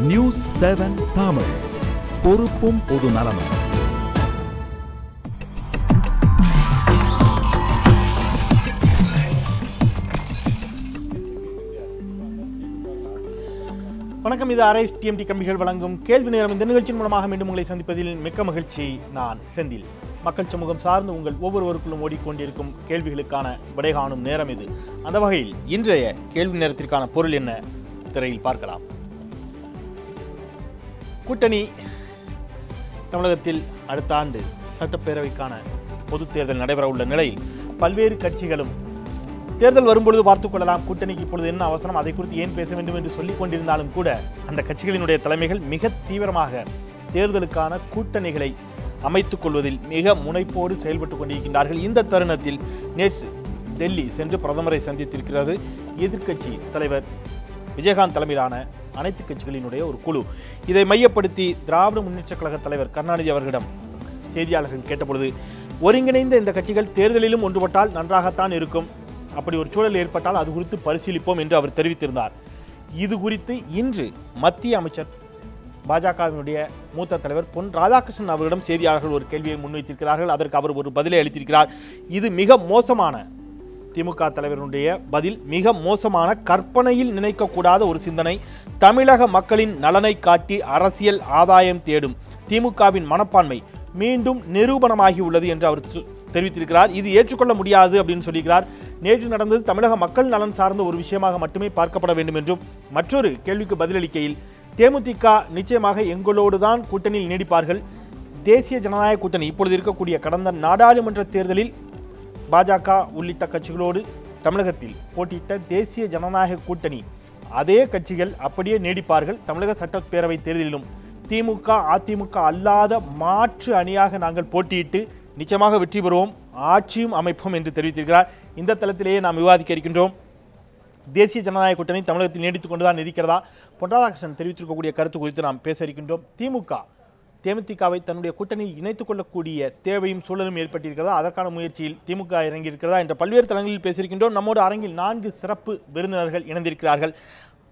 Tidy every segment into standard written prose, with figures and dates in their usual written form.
News 7 Tamil, பொறுப்பும் பொது நலமும். வணக்கம். இது ஆர்எஸ் டிஎம்டி கம்பிகள் வழங்கும் கேள்வி நேரம். இந்த நிகழ்ச்சியின் மூலமாக மீண்டும் உங்களை சந்திப்பதில் மிக்க மகிழ்ச்சி. நான் செந்தில். மக்கள் சமூகம் சார்ந்து உங்கள் ஒவ்வொருவருக்குள்ளும் ஓடிக்கொண்டிருக்கும் கேள்விகளுக்கான விடை காணும் நேரம் இது. அந்த வகையில் இன்றைய கேள்வி நேரத்திற்கான பொருள் என்ன, திரையில் பார்க்கலாம். கூட்டணி தமிழகத்தில் அடுத்த ஆண்டு சட்டப்பேரவைக்கான பொதுத் தேர்தல் நடைபெற உள்ள நிலையில் பல்வேறு கட்சிகளும் தேர்தல் வரும்பொழுது பார்த்துக் கொள்ளலாம், கூட்டணிக்கு இப்பொழுது என்ன அவசரம், அதை குறித்து ஏன் பேச வேண்டும் என்று சொல்லிக் கொண்டிருந்தாலும் கூட அந்த கட்சிகளினுடைய தலைமைகள் மிக தீவிரமாக தேர்தலுக்கான கூட்டணிகளை அமைத்துக் கொள்வதில் மிக முனைப்போடு செயல்பட்டுக் கொண்டிருக்கின்றார்கள். இந்த தருணத்தில் நேற்று டெல்லி சென்று பிரதமரை சந்தித்திருக்கிறது எதிர்க்கட்சி தலைவர் விஜயகாந்த் தலைமையிலான அனைத்து கட்சிகளினுடைய ஒரு குழு. இதை மையப்படுத்தி திராவிட முன்னேற்றக் கழக தலைவர் கருணாநிதி அவர்களிடம் செய்தியாளர்கள் கேட்டபொழுது, ஒருங்கிணைந்த இந்த கட்சிகள் தேர்தலிலும் ஒன்றுபட்டால் நன்றாகத்தான் இருக்கும், அப்படி ஒரு சூழல் ஏற்பட்டால் அது குறித்து பரிசீலிப்போம் என்று அவர் தெரிவித்திருந்தார். இது குறித்து இன்று மத்திய அமைச்சர் பாஜகவினுடைய மூத்த தலைவர் பொன் ராதாகிருஷ்ணன் அவர்களிடம் செய்தியாளர்கள் ஒரு கேள்வியை முன்வைத்திருக்கிறார்கள். அதற்கு அவர் ஒரு பதிலை அளித்திருக்கிறார். இது மிக மோசமான, திமுக தலைவருடைய பதில் மிக மோசமான, கற்பனையில் நினைக்கக்கூடாத ஒரு சிந்தனை, தமிழக மக்களின் நலனை காட்டி அரசியல் ஆதாயம் தேடும் திமுகவின் மனப்பான்மை மீண்டும் நிரூபணமாகி உள்ளது என்று அவர் தெரிவித்திருக்கிறார். இது ஏற்றுக்கொள்ள முடியாது அப்படின்னு சொல்லியிருக்கிறார். நேற்று நடந்தது தமிழக மக்கள் நலன் சார்ந்த ஒரு விஷயமாக மட்டுமே பார்க்கப்பட வேண்டும் என்றும், மற்றொரு கேள்விக்கு பதிலளிக்கையில் தேமுதிக நிச்சயமாக எங்களோடு தான் கூட்டணியில் நீடிப்பார்கள், தேசிய ஜனநாயக கூட்டணி இப்பொழுது இருக்கக்கூடிய கடந்த நாடாளுமன்ற தேர்தலில் பாஜக உள்ளிட்ட கட்சிகளோடு தமிழகத்தில் போட்டியிட்ட தேசிய ஜனநாயக கூட்டணி அதே கட்சிகள் அப்படியே நீடிப்பார்கள், தமிழக சட்டப்பேரவை தேர்தலிலும் திமுக அதிமுக அல்லாத மாற்று அணியாக நாங்கள் போட்டியிட்டு நிச்சயமாக வெற்றி பெறுவோம், ஆட்சியும் அமைப்போம் என்று தெரிவித்திருக்கிறார். இந்த தளத்திலேயே நாம் விவாதிக்க இருக்கின்றோம். தேசிய ஜனநாயக கூட்டணி தமிழகத்தில் நீடித்துக் கொண்டுதான் இருக்கிறதா, பொன் ராதாகிருஷ்ணன் தெரிவித்திருக்கக்கூடிய கருத்து குறித்து நாம் பேச இருக்கின்றோம். தேமுதிகவை தன்னுடைய கூட்டணியில் இணைத்துக் கொள்ளக்கூடிய தேவையும் சூழலும் ஏற்பட்டிருக்கிறதா, அதற்கான முயற்சியில் திமுக இறங்கியிருக்கிறதா என்ற பல்வேறு தளங்களில் பேசியிருக்கின்றோம். நம்மோடு அரங்கில் 4 சிறப்பு விருந்தினர்கள் இணைந்திருக்கிறார்கள்.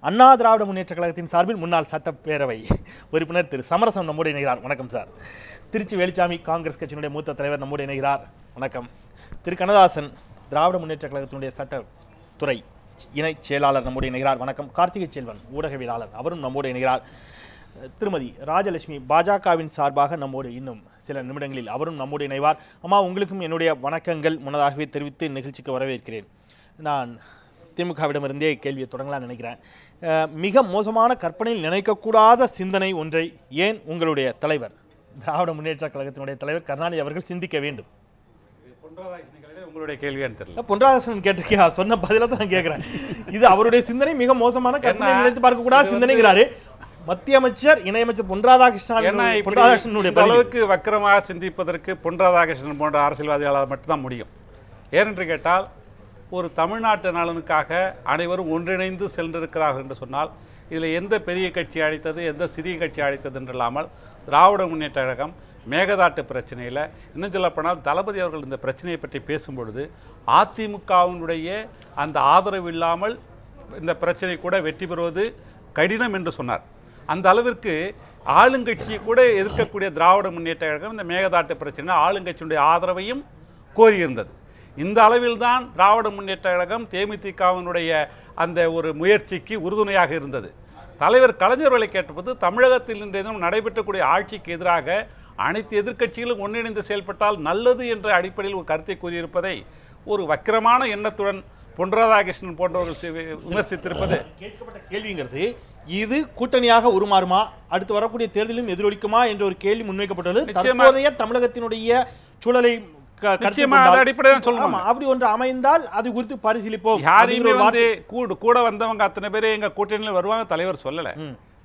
அண்ணா திராவிட முன்னேற்ற கழகத்தின் சார்பில் முன்னாள் சட்டப்பேரவை உறுப்பினர் திரு சமரசம் நம்மோடு இணைகிறார். வணக்கம் சார். திருச்சி வேலுச்சாமி காங்கிரஸ் கட்சியினுடைய மூத்த தலைவர் நம்மோடு இணைகிறார். வணக்கம். திரு கண்ணதாசன் திராவிட முன்னேற்ற கழகத்தினுடைய சட்டத்துறை இணை செயலாளர் நம்மோடு இணைகிறார். வணக்கம். கார்த்திகை செல்வன் ஊடகவியலாளர், அவரும் நம்மோடு இணைகிறார். திருமதி ராஜலட்சுமி பாஜகவின் சார்பாக நம்மோடு இன்னும் சில நிமிடங்களில் அவரும் நம்மோடு இணைவார். அம்மா, உங்களுக்கும் என்னுடைய வணக்கங்கள் முன்னதாகவே தெரிவித்து நிகழ்ச்சிக்கு வரவேற்கிறேன். நான் திமுகவிடமிருந்தே கேள்வியை தொடங்கலாம்னு நினைக்கிறேன். மிக மோசமான, கற்பனையில் நினைக்கக்கூடாத சிந்தனை ஒன்றை ஏன் உங்களுடைய தலைவர் திராவிட முன்னேற்ற கழகத்தினுடைய தலைவர் கருணாநிதி அவர்கள் சிந்திக்க வேண்டும்? உங்களுடைய கேள்வியான்னு தெரியல. பொன் ராதாகிருஷ்ணன் கேட்டிருக்கியா, சொன்ன பதில தான் கேட்கிறேன். இது அவருடைய சிந்தனை மிக மோசமான, கற்பனை நினைத்து பார்க்கக்கூடாத சிந்தனைங்கிறாரு மத்திய அமைச்சர் இணையமைச்சர் பொன் ராதாகிருஷ்ணனுடைய அளவுக்கு வக்கரமாக சிந்திப்பதற்கு பொன் ராதாகிருஷ்ணன் போன்ற அரசியல்வாதிகளால் மட்டும்தான் முடியும். ஏனென்று கேட்டால், ஒரு தமிழ்நாட்டு நலனுக்காக அனைவரும் ஒன்றிணைந்து சென்றிருக்கிறார்கள் என்று சொன்னால், இதில் எந்த பெரிய கட்சி அழைத்தது, எந்த சிறிய கட்சி அழைத்தது என்றில்லாமல் திராவிட முன்னேற்ற கழகம் மேகதாட்டு பிரச்சனையில், இன்னும் சொல்லப்போனால் தளபதி அவர்கள் இந்த பிரச்சனையை பற்றி பேசும்பொழுது அதிமுகவினுடைய அந்த ஆதரவு இல்லாமல் இந்த பிரச்சனை கூட வெற்றி பெறுவது கடினம் என்று சொன்னார். அந்த அளவிற்கு ஆளுங்கட்சியை கூட எதிர்க்கக்கூடிய திராவிட முன்னேற்ற கழகம் இந்த மேகதாட்டு பிரச்சனை ஆளுங்கட்சியினுடைய ஆதரவையும் கோரியிருந்தது. இந்த அளவில்தான் திராவிட முன்னேற்ற கழகம் தேமுதிகவினுடைய அந்த ஒரு முயற்சிக்கு உறுதுணையாக இருந்தது. தலைவர் கலைஞர்களை கேட்டபோது, தமிழகத்தில் இன்றைய தினம் நடைபெற்றக்கூடிய ஆட்சிக்கு எதிராக அனைத்து எதிர்க்கட்சிகளும் ஒன்றிணைந்து செயல்பட்டால் நல்லது என்ற அடிப்படையில் ஒரு கருத்தை கூறியிருப்பதை ஒரு வக்கிரமான எண்ணத்துடன் பொன் ராதாகிருஷ்ணன் போன்றவர்கள் விமர்சித்திருப்பது கேட்கப்பட்ட கேள்விங்கிறது, இது கூட்டணியாக உருமாறுமா, அடுத்து வரக்கூடிய தேர்தலிலும் எதிரொலிக்குமா என்ற ஒரு கேள்வி முன்வைக்கப்பட்டது. தற்போதைய தமிழகத்தினுடைய சூழலை அப்படி ஒன்று அமைந்தால் அது குறித்து பரிசீலிப்போம். யாரையுமே கூட வந்தவங்க அத்தனை பேர் எங்க கூட்டணியில் வருவாங்க தலைவர் சொல்லல.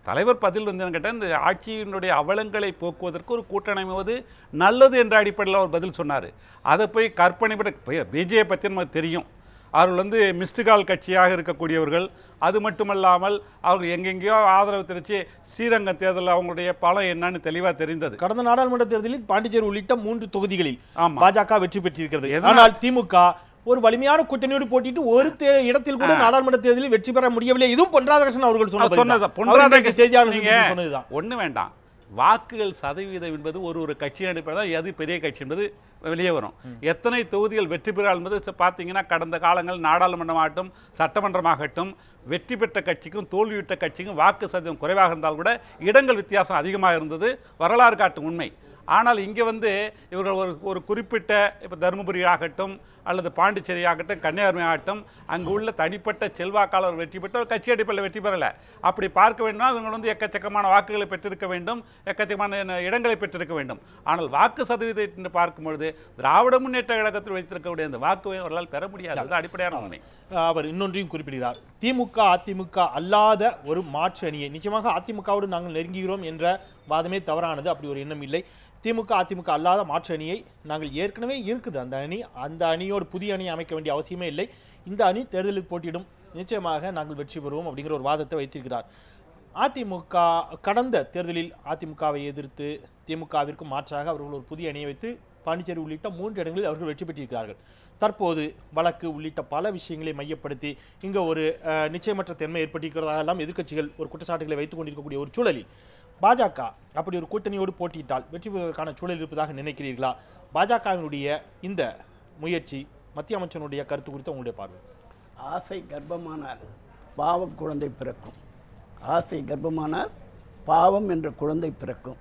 தலைவர் பதில் வந்து கேட்டால், இந்த ஆட்சியினுடைய அவலங்களை போக்குவதற்கு ஒரு கூட்டணி அமைவது நல்லது என்ற அடிப்படையில் அவர் பதில் சொன்னார். அதை போய் கற்பனை பிஜேபி பற்றி நமக்கு தெரியும். அவர்கள் மிஸ்டு கால் கட்சியாக இருக்கக்கூடியவர்கள். அது மட்டுமல்லாமல் அவர்கள் எங்கெங்கேயோ ஆதரவு தெரிவித்து ஸ்ரீரங்கம் தேர்தலில் அவங்களுடைய பலம் என்னன்னு தெளிவாக தெரிந்தது. கடந்த நாடாளுமன்ற தேர்தலில் பாண்டிச்சேரி உள்ளிட்ட 3 தொகுதிகளில் பாஜக வெற்றி பெற்றிருக்கிறது. ஆனால் திமுக ஒரு வலிமையான கூட்டணியோடு போட்டிட்டு ஒரு இடத்தில் கூட நாடாளுமன்ற தேர்தலில் வெற்றி பெற முடியவில்லை. இதுவும் பொன் ராதாகிருஷ்ணன் அவர்கள் சொன்னது செய்தியாளர்கள் சொன்னதுதான். ஒண்ணு வேண்டாம், வாக்குகள் சதவீதம் என்பது ஒரு கட்சி அடிப்படையில் எது பெரிய கட்சி என்பது வெளியே வரும். எத்தனை தொகுதிகள் வெற்றி பெறால் என்பது பார்த்தீங்கன்னா கடந்த காலங்கள் நாடாளுமன்றமாகட்டும் சட்டமன்றமாகட்டும் வெற்றி பெற்ற கட்சிக்கும் தோல்வியுற்ற கட்சிக்கும் வாக்கு சதவீதம் குறைவாக இருந்தால் கூட இடங்கள் வித்தியாசம் அதிகமாக இருந்தது வரலாறு காட்டும் உண்மை. ஆனால் இங்கே இவர்கள் ஒரு குறிப்பிட்ட இப்போ தருமபுரி ஆகட்டும் அல்லது பாண்டிச்சேரி ஆகட்டும் கன்னியாகுமரி ஆகட்டும் அங்கு உள்ள தனிப்பட்ட செல்வாக்காளர் வெற்றி பெற்ற ஒரு கட்சி அடிப்படையில் வெற்றி பெறலை. அப்படி பார்க்க வேண்டும்னா இவங்க எக்கச்சக்கமான வாக்குகளை பெற்றிருக்க வேண்டும், எக்கச்சக்கமான இடங்களை பெற்றிருக்க வேண்டும். ஆனால் வாக்கு சதவீதத்தை என்று பார்க்கும் பொழுது திராவிட முன்னேற்ற கழகத்தில் வைத்திருக்கக்கூடிய அந்த வாக்குவை அவர்களால் பெற முடியாது. அது அடிப்படையான உண்மை. அவர் இன்னொன்றையும் குறிப்பிடுகிறார். திமுக அதிமுக அல்லாத ஒரு மாற்று அணியை நிச்சயமாக அதிமுகவோடு நாங்கள் நெருங்குகிறோம் என்ற வாதமே தவறானது. அப்படி ஒரு எண்ணம் இல்லை. திமுக அதிமுக அல்லாத மாற்று அணியை நாங்கள் ஏற்கனவே இருக்குது அந்த அணியோடு புதிய அணியை அமைக்க வேண்டிய அவசியமே இல்லை. இந்த அணி தேர்தலில் போட்டியிடும், நிச்சயமாக நாங்கள் வெற்றி பெறுவோம் அப்படிங்கிற ஒரு வாதத்தை வைத்திருக்கிறார். அதிமுக கடந்த தேர்தலில் அதிமுகவை எதிர்த்து திமுகவிற்கு மாற்றாக அவர்கள் ஒரு புதிய அணியை வைத்து பாண்டிச்சேரி உள்ளிட்ட 3 இடங்களில் அவர்கள் வெற்றி பெற்றிருக்கிறார்கள். தற்போது வழக்கு உள்ளிட்ட பல விஷயங்களை மையப்படுத்தி இங்கே ஒரு நிச்சயமற்ற தன்மை ஏற்பட்டிருக்கிறதாக எல்லாம் எதிர்க்கட்சிகள் ஒரு குற்றச்சாட்டுகளை வைத்துக் கொண்டிருக்கக்கூடிய ஒரு சூழலில் பாஜக அப்படி ஒரு கூட்டணியோடு போட்டியிட்டால் வெற்றி பெறுவதற்கான சூழல் இருப்பதாக நினைக்கிறீர்களா? பாஜகவினுடைய இந்த முயற்சி மத்திய அமைச்சனுடைய கருத்து குறித்து உங்களுடைய பார்வை. ஆசை கர்ப்பமானால் பாவம் குழந்தை பிறக்கும். ஆசை கர்ப்பமானால் பாவம் என்ற குழந்தை பிறக்கும்.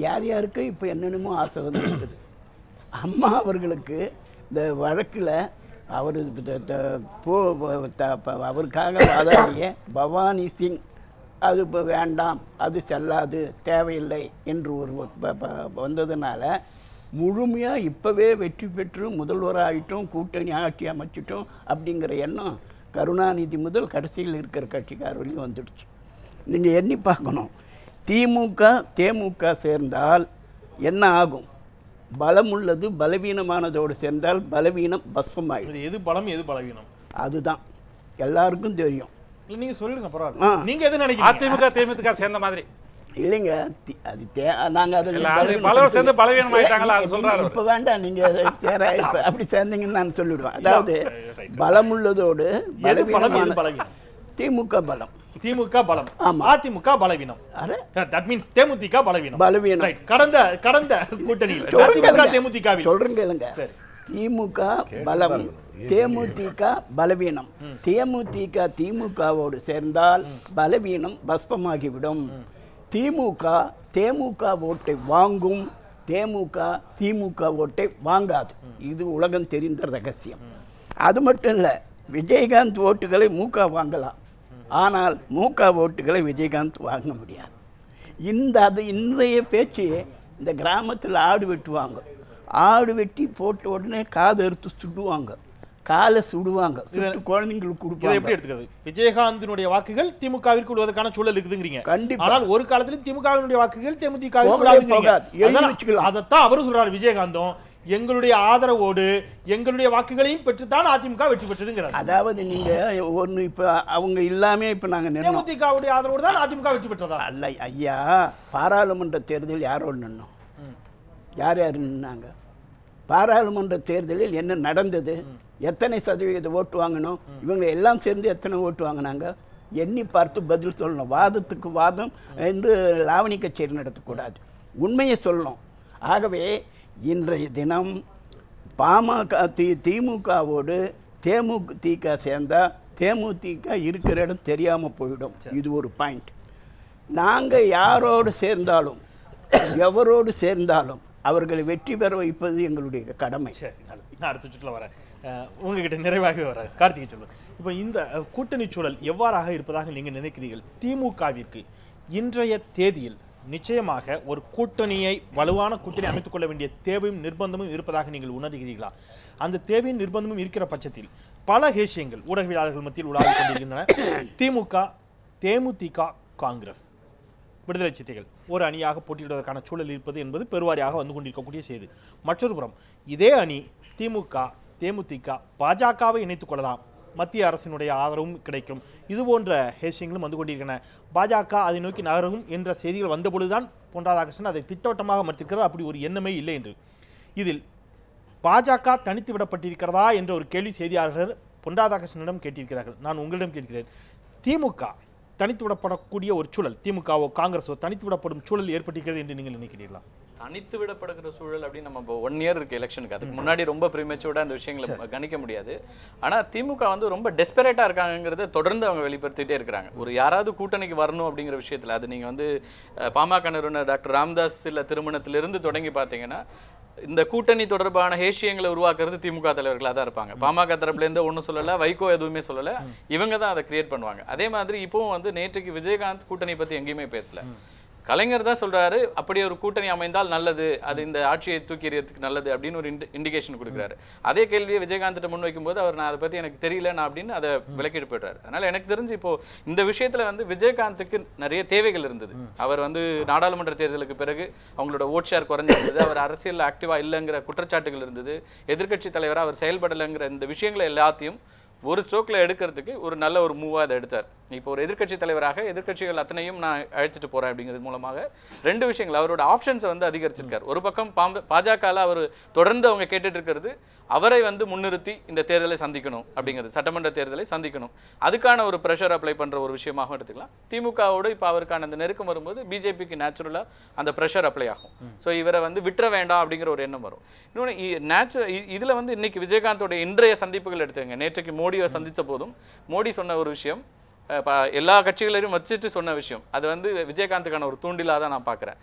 யார் யாருக்கு இப்போ என்னென்னமோ ஆசை வந்து இருக்குது. அம்மா அவர்களுக்கு இந்த வழக்கில் அவருக்காக வாதாடிய பவானி சிங் அது இப்போ வேண்டாம், அது செல்லாது, தேவையில்லை என்று ஒரு வந்ததுனால முழுமையாக இப்போவே வெற்றி பெற்று முதல்வராகிட்டோம், கூட்டணி ஆட்சி அமைச்சிட்டோம் அப்படிங்கிற எண்ணம் கருணாநிதி முதல் கடைசியில் இருக்கிற கட்சிக்காரர்களையும் வந்துடுச்சு. நீங்கள் எண்ணி பார்க்கணும், திமுக தேமுக சேர்ந்தால் என்ன ஆகும்? பலம் உள்ளது பலவீனமானதோடு சேர்ந்தால் பலவீனம் பஸ்பமாயிடும். எது பலம் எது பலவீனம் அதுதான் எல்லாருக்கும் தெரியும். நீங்க சொல்லுங்க பரவாயில்ல. நீங்க எது நினைக்கிறீங்க? அதிமுக தேமுதிக சேர்ந்த மாதிரி இல்லைங்க, அது நாங்க பலவீனம் ஆயிட்டாங்களா அது சொல்றாரு. இப்ப வேண்டாம், நீங்க சேர அப்படி சேர்ந்தீங்கன்னு நான் சொல்லிடுவேன். அதாவது பலம் உள்ளதோடு திமுக பலம், திமுக பலம், அதிமுக பலவீனம். தட் மீன்ஸ் தேமுதிக பலவீனம். பலவீனம் கடந்த கூட்டணியில் தேமுதிக சொல்றேங்க இல்லைங்க. திமுக பலம், தேமுதிக பலவீனம். தேமுதிக திமுகவோடு சேர்ந்தால் பலவீனம் பஸ்பமாகிவிடும். திமுக தேமுக ஓட்டை வாங்கும், தேமுக திமுக ஓட்டை வாங்காது. இது உலகம் தெரிந்த ரகசியம். அது மட்டும் இல்லை, விஜயகாந்த் ஓட்டுகளை மூக வாங்கலாம், ஆனால் மூக ஓட்டுகளை விஜயகாந்த் வாங்க முடியாது. இன்றைய பேச்சு இந்த கிராமத்தில் ஆடு வெட்டுவாங்க, ஆடு வெட்டி போட்ட உடனே காது அறுத்து சுடுவாங்க, காலை சுடுவாங்க, குழந்தைங்களுக்கு கொடுப்பாங்க. எப்படி எடுத்துக்கிறது? விஜயகாந்தினுடைய வாக்குகள் திமுகவிற்கு விடுவதற்கான சூழல் இருக்குதுங்கிறீங்க. கண்டிப்பா. ஆனால் ஒரு காலத்திலும் திமுகவினுடைய வாக்குகள் தேமுதிக. அதைத்தான் அவரும் சொல்றாரு. விஜயகாந்தும் எங்களுடைய ஆதரவோடு எங்களுடைய வாக்குகளையும் பெற்றுத்தான் அதிமுக வெற்றி பெற்றதுங்கிறார். அதாவது நீங்க ஒன்று இப்ப அவங்க இல்லாம இப்ப நாங்க தேமுதிகவுடைய ஆதரவோடு தான் அதிமுக வெற்றி பெற்றதா? அல்ல ஐயா, பாராளுமன்ற தேர்தல் யாரோடு நின்னோம்? யார் யார் நின்னாங்க? பாராளுமன்ற தேர்தலில் என்ன நடந்தது? எத்தனை சதவீத ஓட்டு வாங்கணும்? இவங்க எல்லாம் சேர்ந்து எத்தனை ஓட்டு வாங்கினாங்க? எண்ணி பார்த்து பதில் சொல்லணும். வாதத்துக்கு வாதம் என்று லாவணி கச்சேரி நடத்தக்கூடாது, உண்மையை சொல்லணும். ஆகவே இன்றைய தினம் பாமக திமுகவோடு தேமுதிக சேர்ந்தால் தேமுதிக இருக்கிற இடம் தெரியாமல் போயிடும். இது ஒரு பாயிண்ட். நாங்கள் யாரோடு சேர்ந்தாலும் எவரோடு சேர்ந்தாலும் அவர்களை வெற்றி பெற வைப்பது எங்களுடைய கடமை. சரி, நான் அடுத்த சுற்றில் வரேன். உங்ககிட்ட நிறைவாகவே வர கார்த்திகை சொல்லுங்கள். இப்போ இந்த கூட்டணி சூழல் எவ்வாறாக இருப்பதாக நீங்கள் நினைக்கிறீர்கள்? திமுகவிற்கு இன்றைய தேதியில் நிச்சயமாக ஒரு கூட்டணியை, வலுவான கூட்டணி அமைத்துக் கொள்ள வேண்டிய தேவையும் நிர்பந்தமும் இருப்பதாக நீங்கள் உணர்கிறீர்களா? அந்த தேவையும் நிர்பந்தமும் இருக்கிற பட்சத்தில் பல விஷயங்கள் ஊடகவியலாளர்கள் மத்தியில் உலாவிக் கொண்டிருக்கின்றன. திமுக, தேமுதிக, காங்கிரஸ், விடுதலை சிறுத்தைகள் ஒரு அணியாக போட்டியிடுவதற்கான சூழல் இருப்பது என்பது பெருவாரியாக வந்து கொண்டிருக்கக்கூடிய செய்தி. மற்றொரு புறம் இதே அணி திமுக, தேமுதிக, பாஜகவை இணைத்துக் கொள்ளலாம், மத்திய அரசினுடைய ஆதரவும் கிடைக்கும், இது போன்ற விஷயங்களும் வந்து கொண்டிருக்கின்றன. பாஜக அதை நோக்கி நகரும் என்ற செய்திகள் வந்தபொழுதுதான் பொன் ராதாகிருஷ்ணன் அதை திட்டவட்டமாக மறுத்திருக்கிறார். அப்படி ஒரு எண்ணமே இல்லை என்று. இதில் பாஜக தனித்து விடப்பட்டிருக்கிறதா என்ற ஒரு கேள்வி செய்தியாளர்கள் பொன் ராதாகிருஷ்ணனிடம் கேட்டிருக்கிறார்கள். நான் உங்களிடம் கேட்கிறேன், திமுக தனித்து விடப்படக்கூடிய ஒரு சூழல், திமுகவோ காங்கிரஸோ தனித்து விடப்படும் சூழல் ஏற்பட்டிருக்கிறது என்று நீங்கள் நினைக்கிறீர்களா? தனித்து விடப்படுகிற சூழல் அப்படின்னு நம்ம இப்போ 1 இயர் இருக்கு எலெக்ஷனுக்கு, அதுக்கு முன்னாடி ரொம்ப ப்ரீமெச்சூர்டாக அந்த விஷயங்களை கணிக்க முடியாது. ஆனால் திமுக வந்து ரொம்ப டெஸ்பரேட்டாக இருக்காங்கிறத தொடர்ந்து அவங்க வெளிப்படுத்திட்டே இருக்கிறாங்க. ஒரு யாராவது கூட்டணிக்கு வரணும் அப்படிங்கிற விஷயத்தில், அது நீங்கள் வந்து பாமக நிறுவனர் டாக்டர் ராமதாஸ் சில திருமணத்திலிருந்து தொடங்கி பார்த்தீங்கன்னா இந்த கூட்டணி தொடர்பான ஹேஷியங்களை உருவாக்குறது திமுக தலைவர்களாக தான் இருப்பாங்க. பாமக தரப்புலேருந்து ஒன்றும் சொல்லலை, வைகோ எதுவுமே சொல்லலை, இவங்க தான் அதை கிரியேட் பண்ணுவாங்க. அதே மாதிரி இப்போவும் வந்து நேற்றுக்கு விஜயகாந்த் கூட்டணி பற்றி எங்கேயுமே பேசல. கலைஞர் தான் சொல்றாரு அப்படி ஒரு கூட்டணி அமைந்தால் நல்லது, அது இந்த ஆட்சியை தூக்கி எறியறதுக்கு நல்லது அப்படின்னு ஒரு இண்டிகேஷன் கொடுக்குறாரு. அதே கேள்வியை விஜயகாந்த் முன் வைக்கும்போது அவர் நான் அதை பற்றி எனக்கு தெரியல நான் அப்படின்னு அதை விளக்கிட்டு போயிடுறாரு. அதனால எனக்கு தெரிஞ்சு இப்போ இந்த விஷயத்துல வந்து விஜயகாந்துக்கு நிறைய தேவைகள் இருந்தது. அவர் வந்து நாடாளுமன்ற தேர்தலுக்கு பிறகு அவங்களோட ஓட் ஷேர் குறைஞ்சிருந்தது, அவர் அரசியல் ஆக்டிவா இல்லைங்கிற குற்றச்சாட்டுகள் இருந்தது, எதிர்க்கட்சி தலைவராக அவர் செயல்படலைங்கிற இந்த விஷயங்களை எல்லாத்தையும் ஒரு ஸ்ட்ரோக்கில் எடுக்கிறதுக்கு ஒரு நல்ல ஒரு மூவாக அதை எடுத்தார். இப்போ ஒரு எதிர்க்கட்சி தலைவராக எதிர்க்கட்சிகள் அத்தனையும் நான் அழைச்சிட்டு போகிறேன் அப்படிங்கிறது மூலமாக 2 விஷயங்கள் அவரோட ஆப்ஷன்ஸை வந்து அதிகரிச்சிருக்கார். ஒரு பக்கம் பாஜகவில் அவர் தொடர்ந்து அவங்க கேட்டுட்டு இருக்கிறது அவரை வந்து முன்னிறுத்தி இந்த தேர்தலை சந்திக்கணும் அப்படிங்கிறது, சட்டமன்ற தேர்தலை சந்திக்கணும், அதுக்கான ஒரு ப்ரெஷர் அப்ளை பண்ணுற ஒரு விஷயமாக எடுத்துக்கலாம். திமுகவோடு இப்போ அவருக்கான அந்த நெருக்கம் வரும்போது பிஜேபிக்கு நேச்சுரலாக அந்த ப்ரெஷர் அப்ளை ஆகும். ஸோ இவரை வந்து விட்டுற வேண்டாம் அப்படிங்கிற ஒரு எண்ணம் வரும். இன்னொன்று இதில் வந்து இன்னைக்கு விஜயகாந்தோட இன்றைய சந்திப்புகள் எடுத்துங்க. நேற்றுக்கு மோடியை சந்தித்த போதும் மோடி சொன்ன ஒரு விஷயம், எல்லா கட்சிகளையும் வச்சுட்டு சொன்ன விஷயம், அது வந்து விஜயகாந்துக்கான ஒரு தூண்டிலாக தான் நான் பார்க்குறேன்.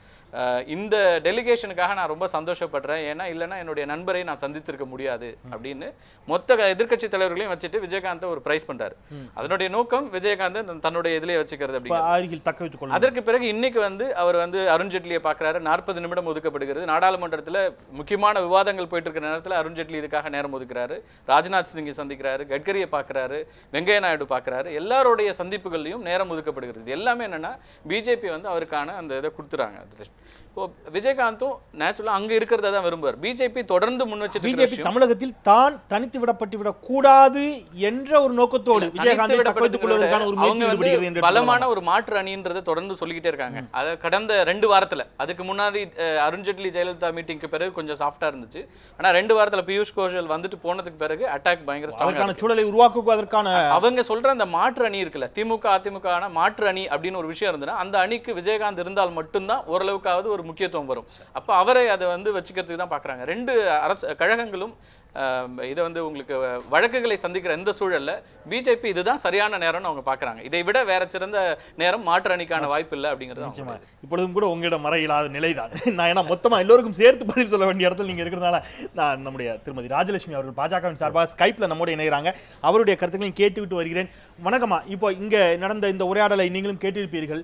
இந்த டெலிகேஷனுக்காக நான் ரொம்ப சந்தோஷப்படுறேன், ஏன்னா இல்லைன்னா என்னுடைய நண்பரை நான் சந்தித்திருக்க முடியாது அப்படின்னு மொத்த எதிர்க்கட்சி தலைவர்களையும் வச்சுட்டு விஜயகாந்தை ஒரு பிரைஸ் பண்றாரு. அதனுடைய நோக்கம் விஜயகாந்த் தன்னுடைய இதிலே வச்சுக்கிறது அப்படிங்கிறது. அதற்கு பிறகு இன்னைக்கு வந்து அவர் வந்து அருண்ஜேட்லியை பார்க்குறாரு. 40 நிமிடம் ஒதுக்கப்படுகிறது. நாடாளுமன்றத்தில் முக்கியமான விவாதங்கள் போயிட்டு இருக்கிற நேரத்தில் அருண்ஜேட்லி இதுக்காக நேரம் ஒதுக்குறாரு. ராஜ்நாத் சிங்கை சந்திக்கிறாரு, கட்கரியை பார்க்குறாரு, வெங்கையா நாயுடு பார்க்குறாரு. எல்லாருடைய சந்திப்புகள்லையும் நேரம் ஒதுக்கப்படுகிறது. எல்லாமே என்னன்னா பிஜேபி வந்து அவருக்கான அந்த இதை கொடுத்துறாங்க. இப்போ விஜயகாந்தும் நேச்சுரலா அங்க இருக்கிறத தான் விரும்புவார். பிஜேபி தொடர்ந்து முன் வச்சிட்டு பிஜேபி தமிழகத்தில் தான் தனித்து விடப்பட்டு விட கூடாது என்ற ஒரு நோக்கத்தோடு விஜயகாந்தை தக்கவைத்துக் கொள்வதற்கான ஒரு முயற்சி ஈடுபடுகிறது என்று பலமான ஒரு மாற்று அணின்றதை தொடர்ந்து சொல்லிக்கிட்டே இருக்காங்க. அதை கடந்த 2 வாரத்துல, அதுக்கு முன்னாடி அருண்ஜேட்லி ஜெயலலிதா மீட்டிங்க்கு பிறகு கொஞ்சம் சாஃப்டா இருந்துச்சு. ஆனா 2 வாரத்துல பியூஷ் கோஷல் வந்துட்டு போனதுக்கு பிறகு அட்டாக் பயங்கர ஸ்ட்ராங்கான சூழலை உருவாக்குவதற்கான அவங்க சொல்ற அந்த மாற்று அணி இருக்குல்ல, திமுக அதிமுக மாற்று அணி அப்படின்னு ஒரு விஷயம் இருந்ததுன்னா அந்த அணிக்கு விஜயகாந்த் இருந்தால் மட்டும்தான் ஓரளவுக்காவது ஒரு முக்கியத்துவம் வரும். அப்ப அவரை அதை வந்து வச்சுக்கிறதுக்கு தான் பாக்குறாங்க. 2 அரசு கழகங்களும் இதை வந்து உங்களுக்கு வழக்குகளை சந்திக்கிற எந்த சூழல்ல பிஜேபி இதுதான் சரியான நேரம்னு அவங்க பாக்குறாங்க. இதை விட வேற சிறந்த நேரம் மாற்று அணிக்கான வாய்ப்பு இல்லை அப்படிங்கிறது இப்பொழுதும் கூட உங்களிடம் மற இல்லாத நிலைதான். நான் ஏன்னா மொத்தமா எல்லோருக்கும் சேர்த்து பதில் சொல்ல வேண்டிய இடத்துல நீங்க இருக்கிறதுனால நான் நம்முடைய திருமதி ராஜலட்சுமி அவர்கள் பாஜகவின் சார்பாக ஸ்கைப்ல நம்மோட இணைகிறாங்க. அவருடைய கருத்துக்களையும் கேட்டுவிட்டு வருகிறேன். வணக்கம்மா. இப்போ இங்க நடந்த இந்த உரையாடலை நீங்களும் கேட்டிருப்பீர்கள்.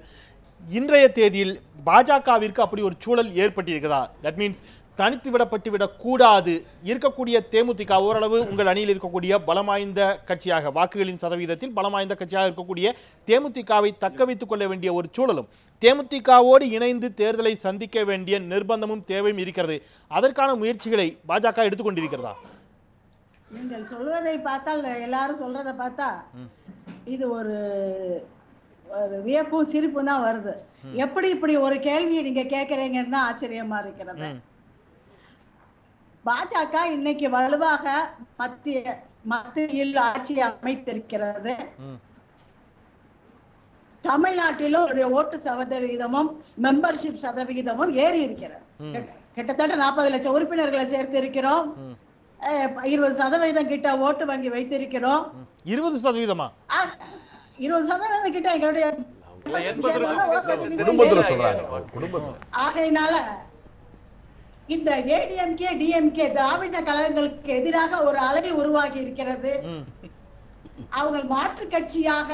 இன்றைய தேதியில் பாஜகவிற்கு அப்படி ஒரு சூழல் ஏற்பட்டிருக்கிறதா? தட் மீன்ஸ் தனித்து விடப்பட்டு விடக்கூடாது. இருக்கக்கூடிய தேமுதிக ஓரளவு உங்கள் அணியில் இருக்கக்கூடிய பலமாய்ந்த கட்சியாக, வாக்குகளின் சதவீதத்தில் பலமாய்ந்த கட்சியாக இருக்கக்கூடிய தேமுதிகவை தக்க வைத்துக் கொள்ள வேண்டிய ஒரு சூழலும், தேமுதிகவோடு இணைந்து தேர்தலை சந்திக்க வேண்டிய நிர்பந்தமும் தேவையும் இருக்கிறது. அதற்கான முயற்சிகளை பாஜக எடுத்துக்கொண்டிருக்கிறதா? நீங்கள் சொல்வதை பார்த்தால், எல்லாரும் சொல்றதை பார்த்தா இது ஒரு வியப்பும் சிரிப்பும் தான் வருது. எப்படி இப்படி ஒரு கேள்வியை நீங்க கேட்கறீங்கன்னு தான் ஆச்சரியமா இருக்கிறது. பாஜக இன்னைக்கு வலுவாக மத்தியில் ஆட்சி அமைத்திருக்கிறது. தமிழ்நாட்டிலும் ஓட்டு சதவீதமும் மெம்பர்ஷிப் சதவிகிதமும் ஏறி இருக்கிறது. கிட்டத்தட்ட 40 லட்சம் உறுப்பினர்களை சேர்த்து இருக்கிறோம். 20% கிட்ட ஓட்டு வங்கி வைத்திருக்கிறோம். 20%? 20% கிட்ட எங்களுடைய ஆகையினால இந்த ஏடிஎம்கே டிஎம்கே திராவிட கழகங்களுக்கு எதிராக ஒரு அலை உருவாகி இருக்கிறது. அவங்க மாற்று கட்சியாக,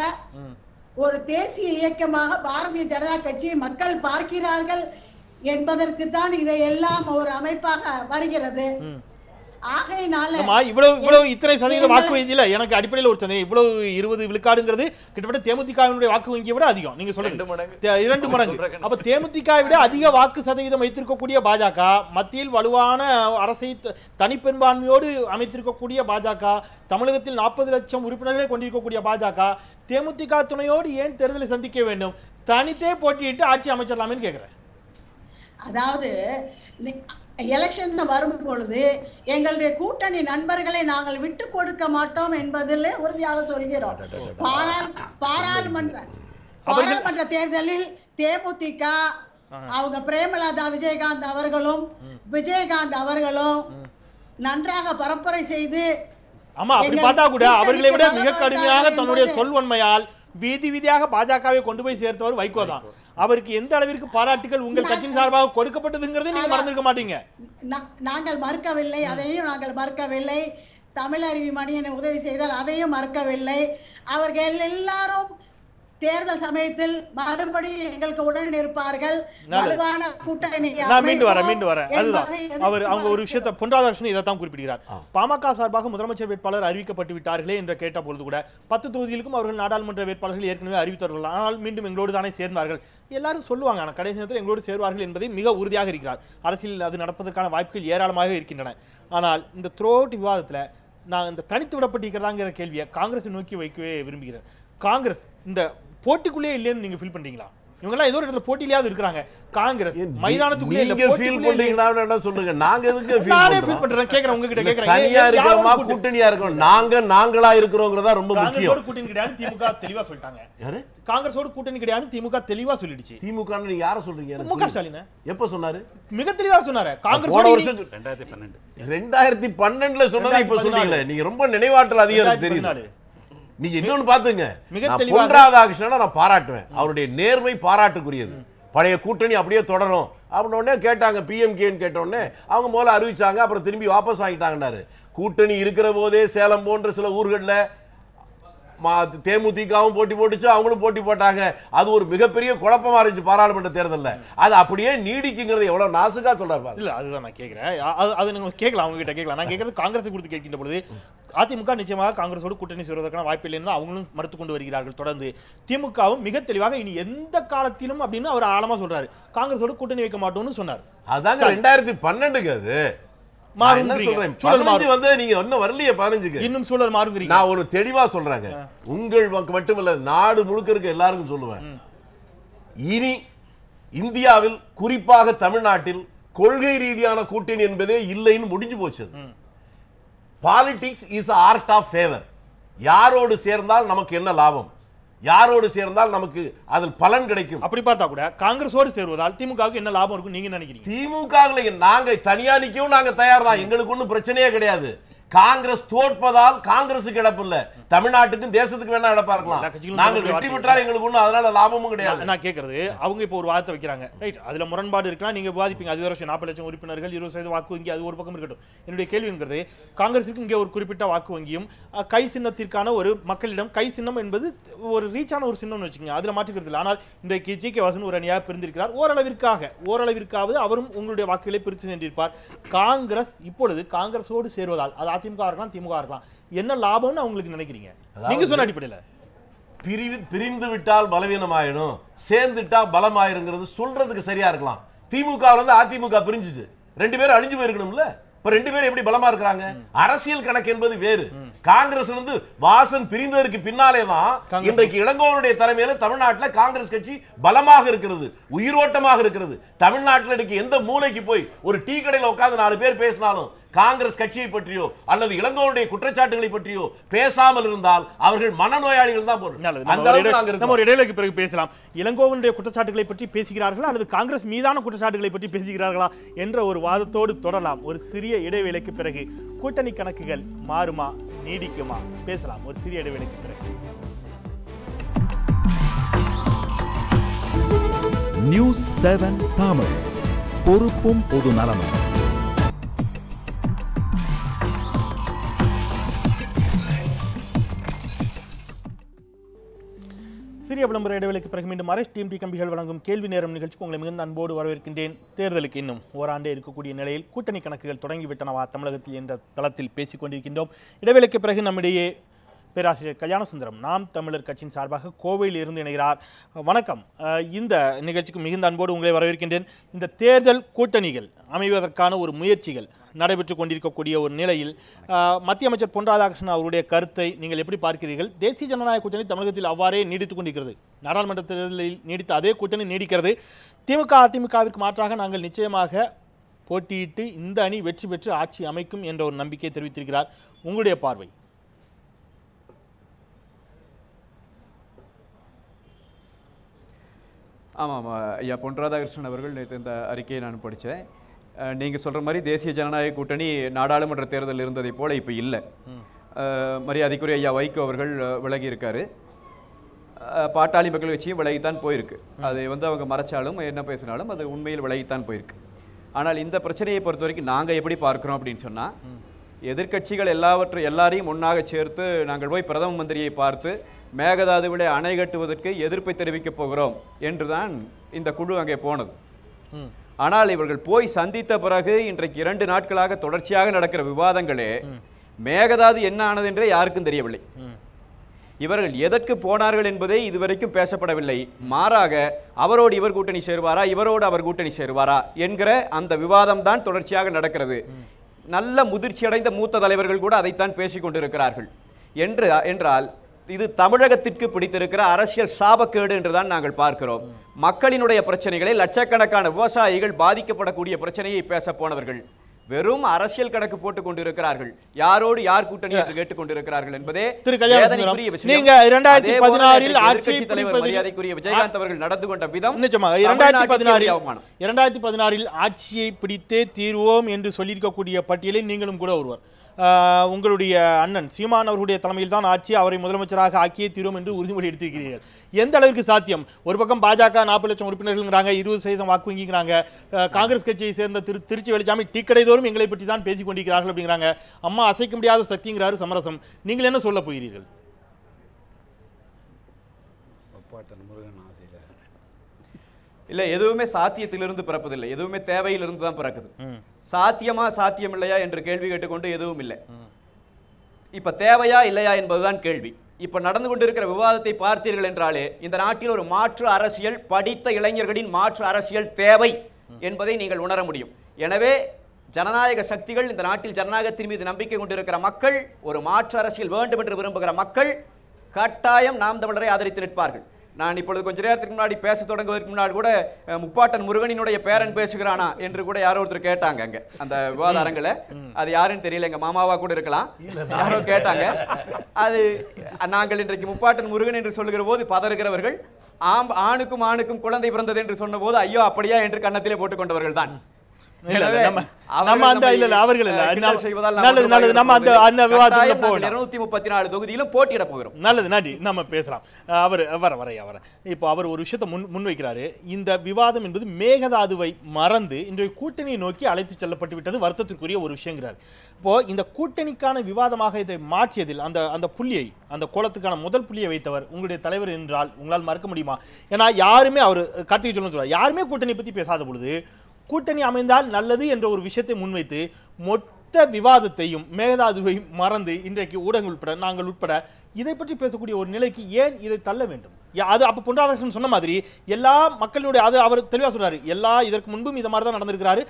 ஒரு தேசிய இயக்கமாக பாரதிய ஜனதா கட்சியை மக்கள் பார்க்கிறார்கள் என்பதற்கு தான் இதையெல்லாம் ஒரு அமைப்பாக வருகிறது. இத்தனை சதவீத வாக்கு வங்கியில எனக்கு அடிப்படையில் ஒரு சந்தேகம். இவ்வளவு 20 விழுக்காடுங்கிறது கிட்டத்தட்ட தேமுதிகவினுடைய வாக்கு வங்கியை விட அதிகம். நீங்க சொல்றது 2 மடங்கு. அப்ப தேமுதிகவை விட அதிக வாக்கு சதவீதம் வைத்திருக்கக்கூடிய பாஜக, மத்தியில் வலுவான அரசை தனிப்பெரும்பான்மையோடு அமைத்திருக்கக்கூடிய பாஜக, தமிழகத்தில் 40 லட்சம் உறுப்பினர்களை கொண்டிருக்கக்கூடிய பாஜக, தேமுதிக துணையோடு ஏன் தேர்தலை சந்திக்க வேண்டும்? தனித்தே போட்டியிட்டு ஆட்சி அமைச்சிடலாமே கேட்கிறேன். அதாவது எலெக்ஷன் வரும் பொழுது எங்களுடைய கூட்டணி நண்பர்களை நாங்கள் விட்டு கொடுக்க மாட்டோம் என்பதில் உறுதியாக சொல்கிறோம். பாராளுமன்ற தேர்தலில் தேமுதிக அவங்க பிரேமலதா விஜயகாந்த் அவர்களும் நன்றாக பரப்புரை செய்து ஆமா அப்படி பார்த்தா கூட அவர்களை விட மிக கடுமையாக தன்னுடைய சொல்வன்மையால் வீதி வீதியாக பாஜகவை கொண்டு போய் சேர்த்தவர் வைகோ தான். அவருக்கு எந்த அளவிற்கு பாராட்டுகள் உங்கள் கட்சியின் சார்பாக கொடுக்கப்பட்டதுங்கிறதை நீங்க மறந்துருக்க மாட்டீங்க. நாங்கள் மறுக்கவில்லை, அதையும் நாங்கள் மறுக்கவில்லை. தமிழருவி மணியனை உதவி செய்தால் அதையும் மறுக்கவில்லை. அவர்கள் எல்லாரும் தேர்தல் சமயத்தில் மறுபடியும் எங்களுக்கு உடன் இருப்பார்கள். நான் மீண்டு வரேன். அதுதான் அவங்க ஒரு விஷயத்தை பொன் ராதாகிருஷ்ணன் இதைத்தான் குறிப்பிடுகிறார். பாமக சார்பாக முதலமைச்சர் வேட்பாளர் அறிவிக்கப்பட்டு விட்டார்களே என்று கேட்ட பொழுது கூட 10 தொகுதிகளுக்கும் அவர்கள் நாடாளுமன்ற வேட்பாளர்கள் ஏற்கனவே அறிவித்தார்கள். ஆனால் மீண்டும் எங்களோடு தானே சேர்ந்தார்கள் எல்லாரும் சொல்லுவாங்க. ஆனால் கடைசி நேரத்தில் எங்களோடு சேர்வார்கள் என்பதை மிக உறுதியாக இருக்கிறார். அரசியல் அது நடப்பதற்கான வாய்ப்புகள் ஏராளமாக இருக்கின்றன. ஆனால் இந்த த்ரோட் விவாதத்தில் நான் இந்த தனித்து விடப்பட்டிருக்கிறதாங்கிற கேள்வியை காங்கிரஸை நோக்கி வைக்கவே விரும்புகிறேன். காங்கிரஸ் இந்த போட்டிக்குள்ளே இல்லைன்னு நீங்க ஃபீல் பண்றீங்களா? இவங்க எல்லாம் ஏதோ ஒரு இடத்துல போட்டியிலேயாவது இருக்காங்க. காங்கிரஸ் மைதானத்துக்குள்ளே இல்ல, ஃபீல் பண்றீங்களான்னு என்ன சொல்லுங்க. நாங்க எதுக்கு நானே ஃபீல் பண்றேன் கேக்குறேன் உங்ககிட்ட கேக்குறேன். தனியா இருக்கறோமா கூட்டணியா இருக்கோம்? நாங்களா இருக்கிறோம்ங்கறத ரொம்ப முக்கியம். காங்கிரஸோட கூட்டணி கிடையாது திமுக தெளிவா சொல்லிட்டாங்க. யாரு? காங்கிரஸோட கூட்டணி கிடையாது திமுக தெளிவா சொல்லிடுச்சு. திமுக ன்னு நீங்க யாரை சொல்றீங்க? முக ஸ்டாலின் எப்ப சொன்னாரு? மிக தெளிவா சொன்னாரு. காங்கிரஸ் 2012ல சொன்னதை இப்ப சொன்னீங்களே. நீங்க ரொம்ப நினைவாற்றல் அதிகம் தெரியுது. நீங்க இன்னொன்னு பாத்துங்க, பொன் ராதாகிருஷ்ணனை நான் பாராட்டுவேன். அவருடைய நேர்மை பாராட்டுக்குரியது. பழைய கூட்டணி அப்படியே தொடரும் அப்படின்னே கேட்டாங்க. பிஎம்கேன்னு கேட்டோடனே அவங்க முதல்ல அறிவிச்சாங்க, அப்புறம் திரும்பி வாபஸ் வாங்கிட்டாங்கன்னாரு. கூட்டணி இருக்கிற போதே சேலம் போன்ற சில ஊர்களில் தேமுதிகவும் போட்டி போட்டுச்சு, அவங்களும் போட்டி போட்டாங்க. அது ஒரு மிகப்பெரிய குழப்பமா இருந்துச்சு பாராளுமன்ற தேர்தலில். அது அப்படியே நீடிக்குங்கிறது எவ்வளவு நாசுக்கா சொல்றாரு. இல்ல அதுதான் நான் கேட்கிறேன். அது நீங்க கேட்கலாம், அவங்க கிட்ட கேட்கலாம். நான் கேட்கறது காங்கிரஸ் கொடுத்து கேட்கின்ற பொழுது அதிமுக நிச்சயமாக காங்கிரஸோடு கூட்டணி சேருவதற்கான வாய்ப்பு இல்லைன்னு அவங்களும் மறுத்து கொண்டு வருகிறார்கள். தொடர்ந்து திமுகவும் மிக தெளிவாக இனி எந்த காலத்திலும் அப்படின்னு அவர் ஆழமா சொல்றாரு, காங்கிரஸோடு கூட்டணி வைக்க மாட்டோம்னு சொன்னார். அதாங்க 2012க்கு அது இன்னும் சூழல் மாறுங்கிறீங்க. நான் ஒரு தெளிவா சொல்றேங்க, உங்கள் மட்டுமல்ல நாடு முழுக்க இருக்க எல்லாருக்கும் சொல்லுவேன். இனி இந்தியாவில் குறிப்பாக தமிழ்நாட்டில் கொள்கை ரீதியான கூட்டணி என்பதே இல்லைன்னு முடிஞ்சு போச்சு. Politics is art of favour. யாரோடு சேர்ந்தால் நமக்கு என்ன லாபம், யாரோடு சேர்ந்தால் நமக்கு அதில் பலன் கிடைக்கும். அப்படி பார்த்தா கூட காங்கிரஸோடு சேருவதால் திமுகவுக்கு என்ன லாபம் இருக்கும் நீங்க நினைக்கிறீங்க? திமுக நாங்க தனியா நிக்கவும் நாங்க தயார் தான். எங்களுக்கு ஒன்றும் பிரச்சனையே கிடையாது. காங்கிரஸ் தோற்பதால் காங்கிரஸுக்கு இழப்பு இல்ல, தமிழ்நாட்டுக்கும் தேசத்துக்கு வேணா இழப்பா இருக்கலாம். நாங்க வெற்றி பெற்றால் எங்களுக்கு ஒன்றும் அதனால லாபமும் கிடையாது. நான் கேட்கறது அவங்க இப்போ ஒரு வாதத்தை வைக்கிறாங்க, ரைட், அதுல முரண்பாடு இருக்கலாம், நீங்க விவாதிப்பீங்க. அது 40 லட்சம் உறுப்பினர்கள் 20% வாக்கு வங்கி, அது ஒரு பக்கம் இருக்கட்டும். என்னுடைய கேள்விங்கிறது, காங்கிரஸுக்கு இங்கே ஒரு குறிப்பிட்ட வாக்கு வங்கியும் கை சின்னத்திற்கான ஒரு மக்களிடம் கை சின்னம் என்பது ஒரு ரீச்சான ஒரு சின்னம்னு வச்சுக்கோங்க, அதுல மாற்றுக்கிறது இல்லை. ஆனால் இன்றைக்கு ஜி.கே. வாசன் ஒரு அணியாக பிரிந்திருக்கிறார். ஓரளவிற்காவது அவரும் உங்களுடைய வாக்குகளை பிரித்து சென்றிருப்பார். காங்கிரஸ் இப்பொழுது காங்கிரஸோடு சேருவதால் அது அதிமுக இருக்கலாம் திமுக இருக்கலாம், என்ன லாபம்னு அவங்களுக்கு நினைக்கிறீங்க? நீங்க சொன்ன அடிப்படையில் பிரிந்து விட்டால் பலவீனமாயிடும், சேர்ந்துட்டா பலமாயிருங்கிறது சொல்றதுக்கு சரியா இருக்கலாம். திமுக அதிமுக பிரிஞ்சுச்சு, 2 பேரும் அழிஞ்சு போயிருக்கணும்ல. இப்ப 2 பேரும் எப்படி பலமா இருக்கிறாங்க? அரசியல் கணக்கு என்பது வேறு. காங்கிரஸ் வாசன் பிரிந்ததற்கு பின்னாலே தான் இன்றைக்கு இளங்கோவனுடைய தலைமையில தமிழ்நாட்டில் காங்கிரஸ் கட்சி பலமாக இருக்கிறது, உயிரோட்டமாக இருக்கிறது. தமிழ்நாட்டில் இன்னைக்கு எந்த மூலைக்கு போய் ஒரு டீ கடையில் உட்கார்ந்து 4 பேர் பேசினாலும் காங்கிரஸ் கட்சியை பற்றியோ அல்லது இளங்கோவனுடைய குற்றச்சாட்டுகளை பற்றியோ பேசாமல் இருந்தால் அவர்கள் மனநோயாளிகள் தான். நம்ம ஒரு இடைவேளைக்கு பிறகு பேசலாம். இளங்கோவனுடைய குற்றச்சாட்டுகளை பற்றி பேசுகிறார்களா அல்லது காங்கிரஸ் மீதான குற்றச்சாட்டுகளை பற்றி பேசுகிறார்களா என்ற ஒரு வாதத்தோடு தொடரலாம். ஒரு சிறிய இடைவேளைக்கு பிறகு கூட்டணி கணக்குகள் மாறுமா நீடிக்குமா பேசலாம். ஒரு சிறிய இடைவேளைக்கு பிறகு. நியூஸ் 7 தமிழ், பொறுப்பும் பொது நலமும். சிறிய விளம்பர இடைவெளிக்கு பிறகு மீண்டும் அரசு டிஎம்டி கம்பிகள் வழங்கும் கேள்வி நேரம் நிகழ்ச்சிக்கு உங்களை மிகுந்த அன்போடு வரவேற்கின்றேன். தேர்தலுக்கு இன்னும் ஓராண்டே இருக்கக்கூடிய நிலையில் கூட்டணி கணக்குகள் தொடங்கிவிட்டனவா தமிழகத்தில் என்ற தளத்தில் பேசிக் கொண்டிருக்கின்றோம். இடைவேளைக்கு பிறகு நம்மிடையே பேராசிரியர் கல்யாணசுந்தரம் நாம் தமிழர் கட்சியின் சார்பாக கோவையில் இருந்து இணைகிறார். வணக்கம். இந்த நிகழ்ச்சிக்கு மிகுந்த அன்போடு உங்களை வரவேற்கின்றேன். இந்த தேர்தல் கூட்டணிகள் அமைவதற்கான ஒரு முயற்சிகள் நடைபெற்று கொண்டிருக்கக்கூடிய ஒரு நிலையில் மத்திய அமைச்சர் பொன் ராதாகிருஷ்ணன் அவருடைய கருத்தை நீங்கள் எப்படி பார்க்கிறீர்கள்? தேசிய ஜனநாயக கூட்டணி தமிழகத்தில் அவ்வாறே நீடித்துக் கொண்டிருக்கிறது. நாடாளுமன்ற தேர்தலில் நீடித்த அதே கூட்டணி நீடிக்கிறது. திமுக அதிமுகவிற்கு மாற்றாக நாங்கள் நிச்சயமாக போட்டியிட்டு இந்த அணி வெற்றி பெற்று ஆட்சி அமைக்கும் என்ற ஒரு நம்பிக்கை தெரிவித்திருக்கிறார். உங்களுடைய பார்வை? ஆமாம் ஐயா பொன் ராதாகிருஷ்ணன் அவர்கள் நேற்று இந்த அறிக்கையை நான் படித்தேன். நீங்கள் சொல்கிற மாதிரி தேசிய ஜனநாயக கூட்டணி நாடாளுமன்ற தேர்தல் இருந்ததை போல இப்போ இல்லை. மரியாதைக்குரிய ஐயா வைகோ அவர்கள் விலகி இருக்காரு. பாட்டாளி மக்கள் கட்சியும் விலகித்தான் போயிருக்கு. அது அவங்க மறைச்சாலும் என்ன பேசினாலும் அது உண்மையில் விலகித்தான் போயிருக்கு. ஆனால் இந்த பிரச்சனையை பொறுத்த வரைக்கும் நாங்கள் எப்படி பார்க்குறோம் அப்படின்னு சொன்னால், எதிர்க்கட்சிகள் எல்லாரையும் ஒன்றாக சேர்த்து நாங்கள் போய் பிரதம மந்திரியை பார்த்து மேகதாதுவிலே அணை கட்டுவதற்கு எதிர்ப்பை தெரிவிக்கப் போகிறோம் என்றுதான் இந்த குழு அங்கே போனது. ஆனால் இவர்கள் போய் சந்தித்த பிறகு இன்றைக்கு 2 நாட்களாக தொடர்ச்சியாக நடக்கிற விவாதங்களே மேகதாது என்ன ஆனது என்றே யாருக்கும் தெரியவில்லை. இவர்கள் எதற்கு போனார்கள் என்பதே இதுவரைக்கும் பேசப்படவில்லை. மாறாக அவரோடு இவர் கூட்டணி சேருவாரா, இவரோடு அவர் கூட்டணி சேருவாரா என்கிற அந்த விவாதம் தான் தொடர்ச்சியாக நடக்கிறது. நல்ல முதிர்ச்சி அடைந்த மூத்த தலைவர்கள் கூட அதைத்தான் பேசிக் கொண்டிருக்கிறார்கள். என்றால் இது தமிழகத்திற்கு பிடித்திருக்கிற அரசியல் சாபக்கேடு என்றுதான் நாங்கள் பார்க்கிறோம். மக்களினுடைய பிரச்சனைகளை, லட்சக்கணக்கான விவசாயிகள் பாதிக்கப்படக்கூடிய பிரச்சனையை பேச போனவர்கள் வெறும் அரசியல் கணக்கு போட்டுக் கொண்டிருக்கிறார்கள். யாரோடு யார் கூட்டணி என்று கேட்டுக் கொண்டிருக்கிறார்கள் என்பதே வேதனைக்குரிய விஷயம். நீங்க 2016 ஆட்சியை தலைவர் மரியாதைக்குரிய விஜயகாந்த் அவர்கள் நடந்து கொண்ட விதம் 2016 ஆட்சியை பிடித்தே தீர்வோம் என்று சொல்லியிருக்கக்கூடிய பட்டியலில் நீங்களும் கூட ஒருவர். உங்களுடைய அண்ணன் சீமான் அவர்களுடைய தலைமையில் தான் ஆட்சி, அவரை முதலமைச்சராக ஆக்கியே தீரும் என்று உறுதிமொழி எடுத்திருக்கிறீர்கள். எந்த அளவிற்கு சாத்தியம்? ஒரு பக்கம் பாஜக 40 லட்சம் உறுப்பினர்கள்ங்கிறாங்க, 20% வாக்கு வங்கிங்கிறாங்க. காங்கிரஸ் கட்சியை சேர்ந்த திருச்சி வெளிச்சாமி டீக்கடை தோறும் எங்களை பற்றி தான் பேசிக் கொண்டிருக்கிறார்கள் அப்படிங்கிறாங்க. அம்மா அசைக்க முடியாத சக்திங்கிறாரு சமரசம். நீங்கள் என்ன சொல்ல போகிறீர்கள்? இல்லை, எதுவுமே சாத்தியத்திலிருந்து பிறப்பதில்லை, எதுவுமே தேவையிலிருந்து தான் பிறக்குது. சாத்தியமா சாத்தியம் இல்லையா என்று கேள்வி கேட்டுக்கொண்டு எதுவும் இல்லை. இப்ப தேவையா இல்லையா என்பதுதான் கேள்வி. இப்ப நடந்து கொண்டிருக்கிற விவாதத்தை பார்த்தீர்கள் என்றாலே இந்த நாட்டில் ஒரு மாற்று அரசியல், படித்த இளைஞர்களின் மாற்று அரசியல் தேவை என்பதை நீங்கள் உணர முடியும். எனவே ஜனநாயக சக்திகள், இந்த நாட்டில் ஜனநாயகத்தின் மீது நம்பிக்கை கொண்டிருக்கிற மக்கள், ஒரு மாற்று அரசியல் வேண்டும் என்று விரும்புகிற மக்கள் கட்டாயம் நாம் தமிழரை ஆதரித்து நிற்பார்கள். நான் இப்பொழுது கொஞ்ச நேரத்துக்கு முன்னாடி பேச தொடங்குவதற்கு முன்னால் கூட முப்பாட்டன் முருகனினுடைய பேரன் பேசுகிறானா என்று கூட யாரோ ஒருத்தர் கேட்டாங்க அங்க அந்த விவாத அரங்கில். அது யாருன்னு தெரியல, எங்க மாமாவா கூட இருக்கலாம், யாரோ கேட்டாங்க. அது நாங்கள் இன்றைக்கு முப்பாட்டன் முருகன் என்று சொல்லுகிற போது பதறுகிறவர்கள் ஆணுக்கும் ஆணுக்கும் குழந்தை பிறந்தது என்று சொன்ன போது ஐயோ அப்படியா என்று கன்னத்திலே போட்டுக் கொண்டவர்கள் தான். தொகுதியிலும் போட்டியிட போகிறோம். நல்லது, நன்றி. நம்ம பேசலாம். இப்போ அவர் ஒரு விஷயத்தை முன்வைக்கிறாரு. இந்த விவாதம் என்பது மேகதாதுவை மறந்து இன்றைய கூட்டணியை நோக்கி அழைத்து செல்லப்பட்டு விட்டது, வருத்தத்திற்குரிய ஒரு விஷயங்கிறார். இப்போ இந்த கூட்டணிக்கான விவாதமாக இதை மாற்றியதில் அந்த புள்ளியை, அந்த கோலத்துக்கான முதல் புள்ளியை வைத்தவர் உங்களுடைய தலைவர் என்றால் உங்களால் மறக்க முடியுமா? ஏன்னா யாருமே, அவர் கார்த்திகை சொல்ல யாருமே கூட்டணி பற்றி பேசாத பொழுது கூட்டணி அமைந்தால் நல்லது என்ற ஒரு விஷயத்தை முன்வைத்து மொத்த விவாதத்தையும் மேகதாதுவையும் மறந்து இன்றைக்கு ஊடகங்கள் உட்பட நாங்கள் உட்பட இதை பற்றி பேசக்கூடிய ஒரு நிலைக்கு ஏன் இதை தள்ள வேண்டும்? அது அப்போ பொன் ராதாகிருஷ்ணன் சொன்ன மாதிரி எல்லா மக்களினுடைய, அது அவர் தெளிவாக சொல்றாரு, இதற்கு முன்பும் இந்த மாதிரி தான் நடந்திருக்கிறாரு.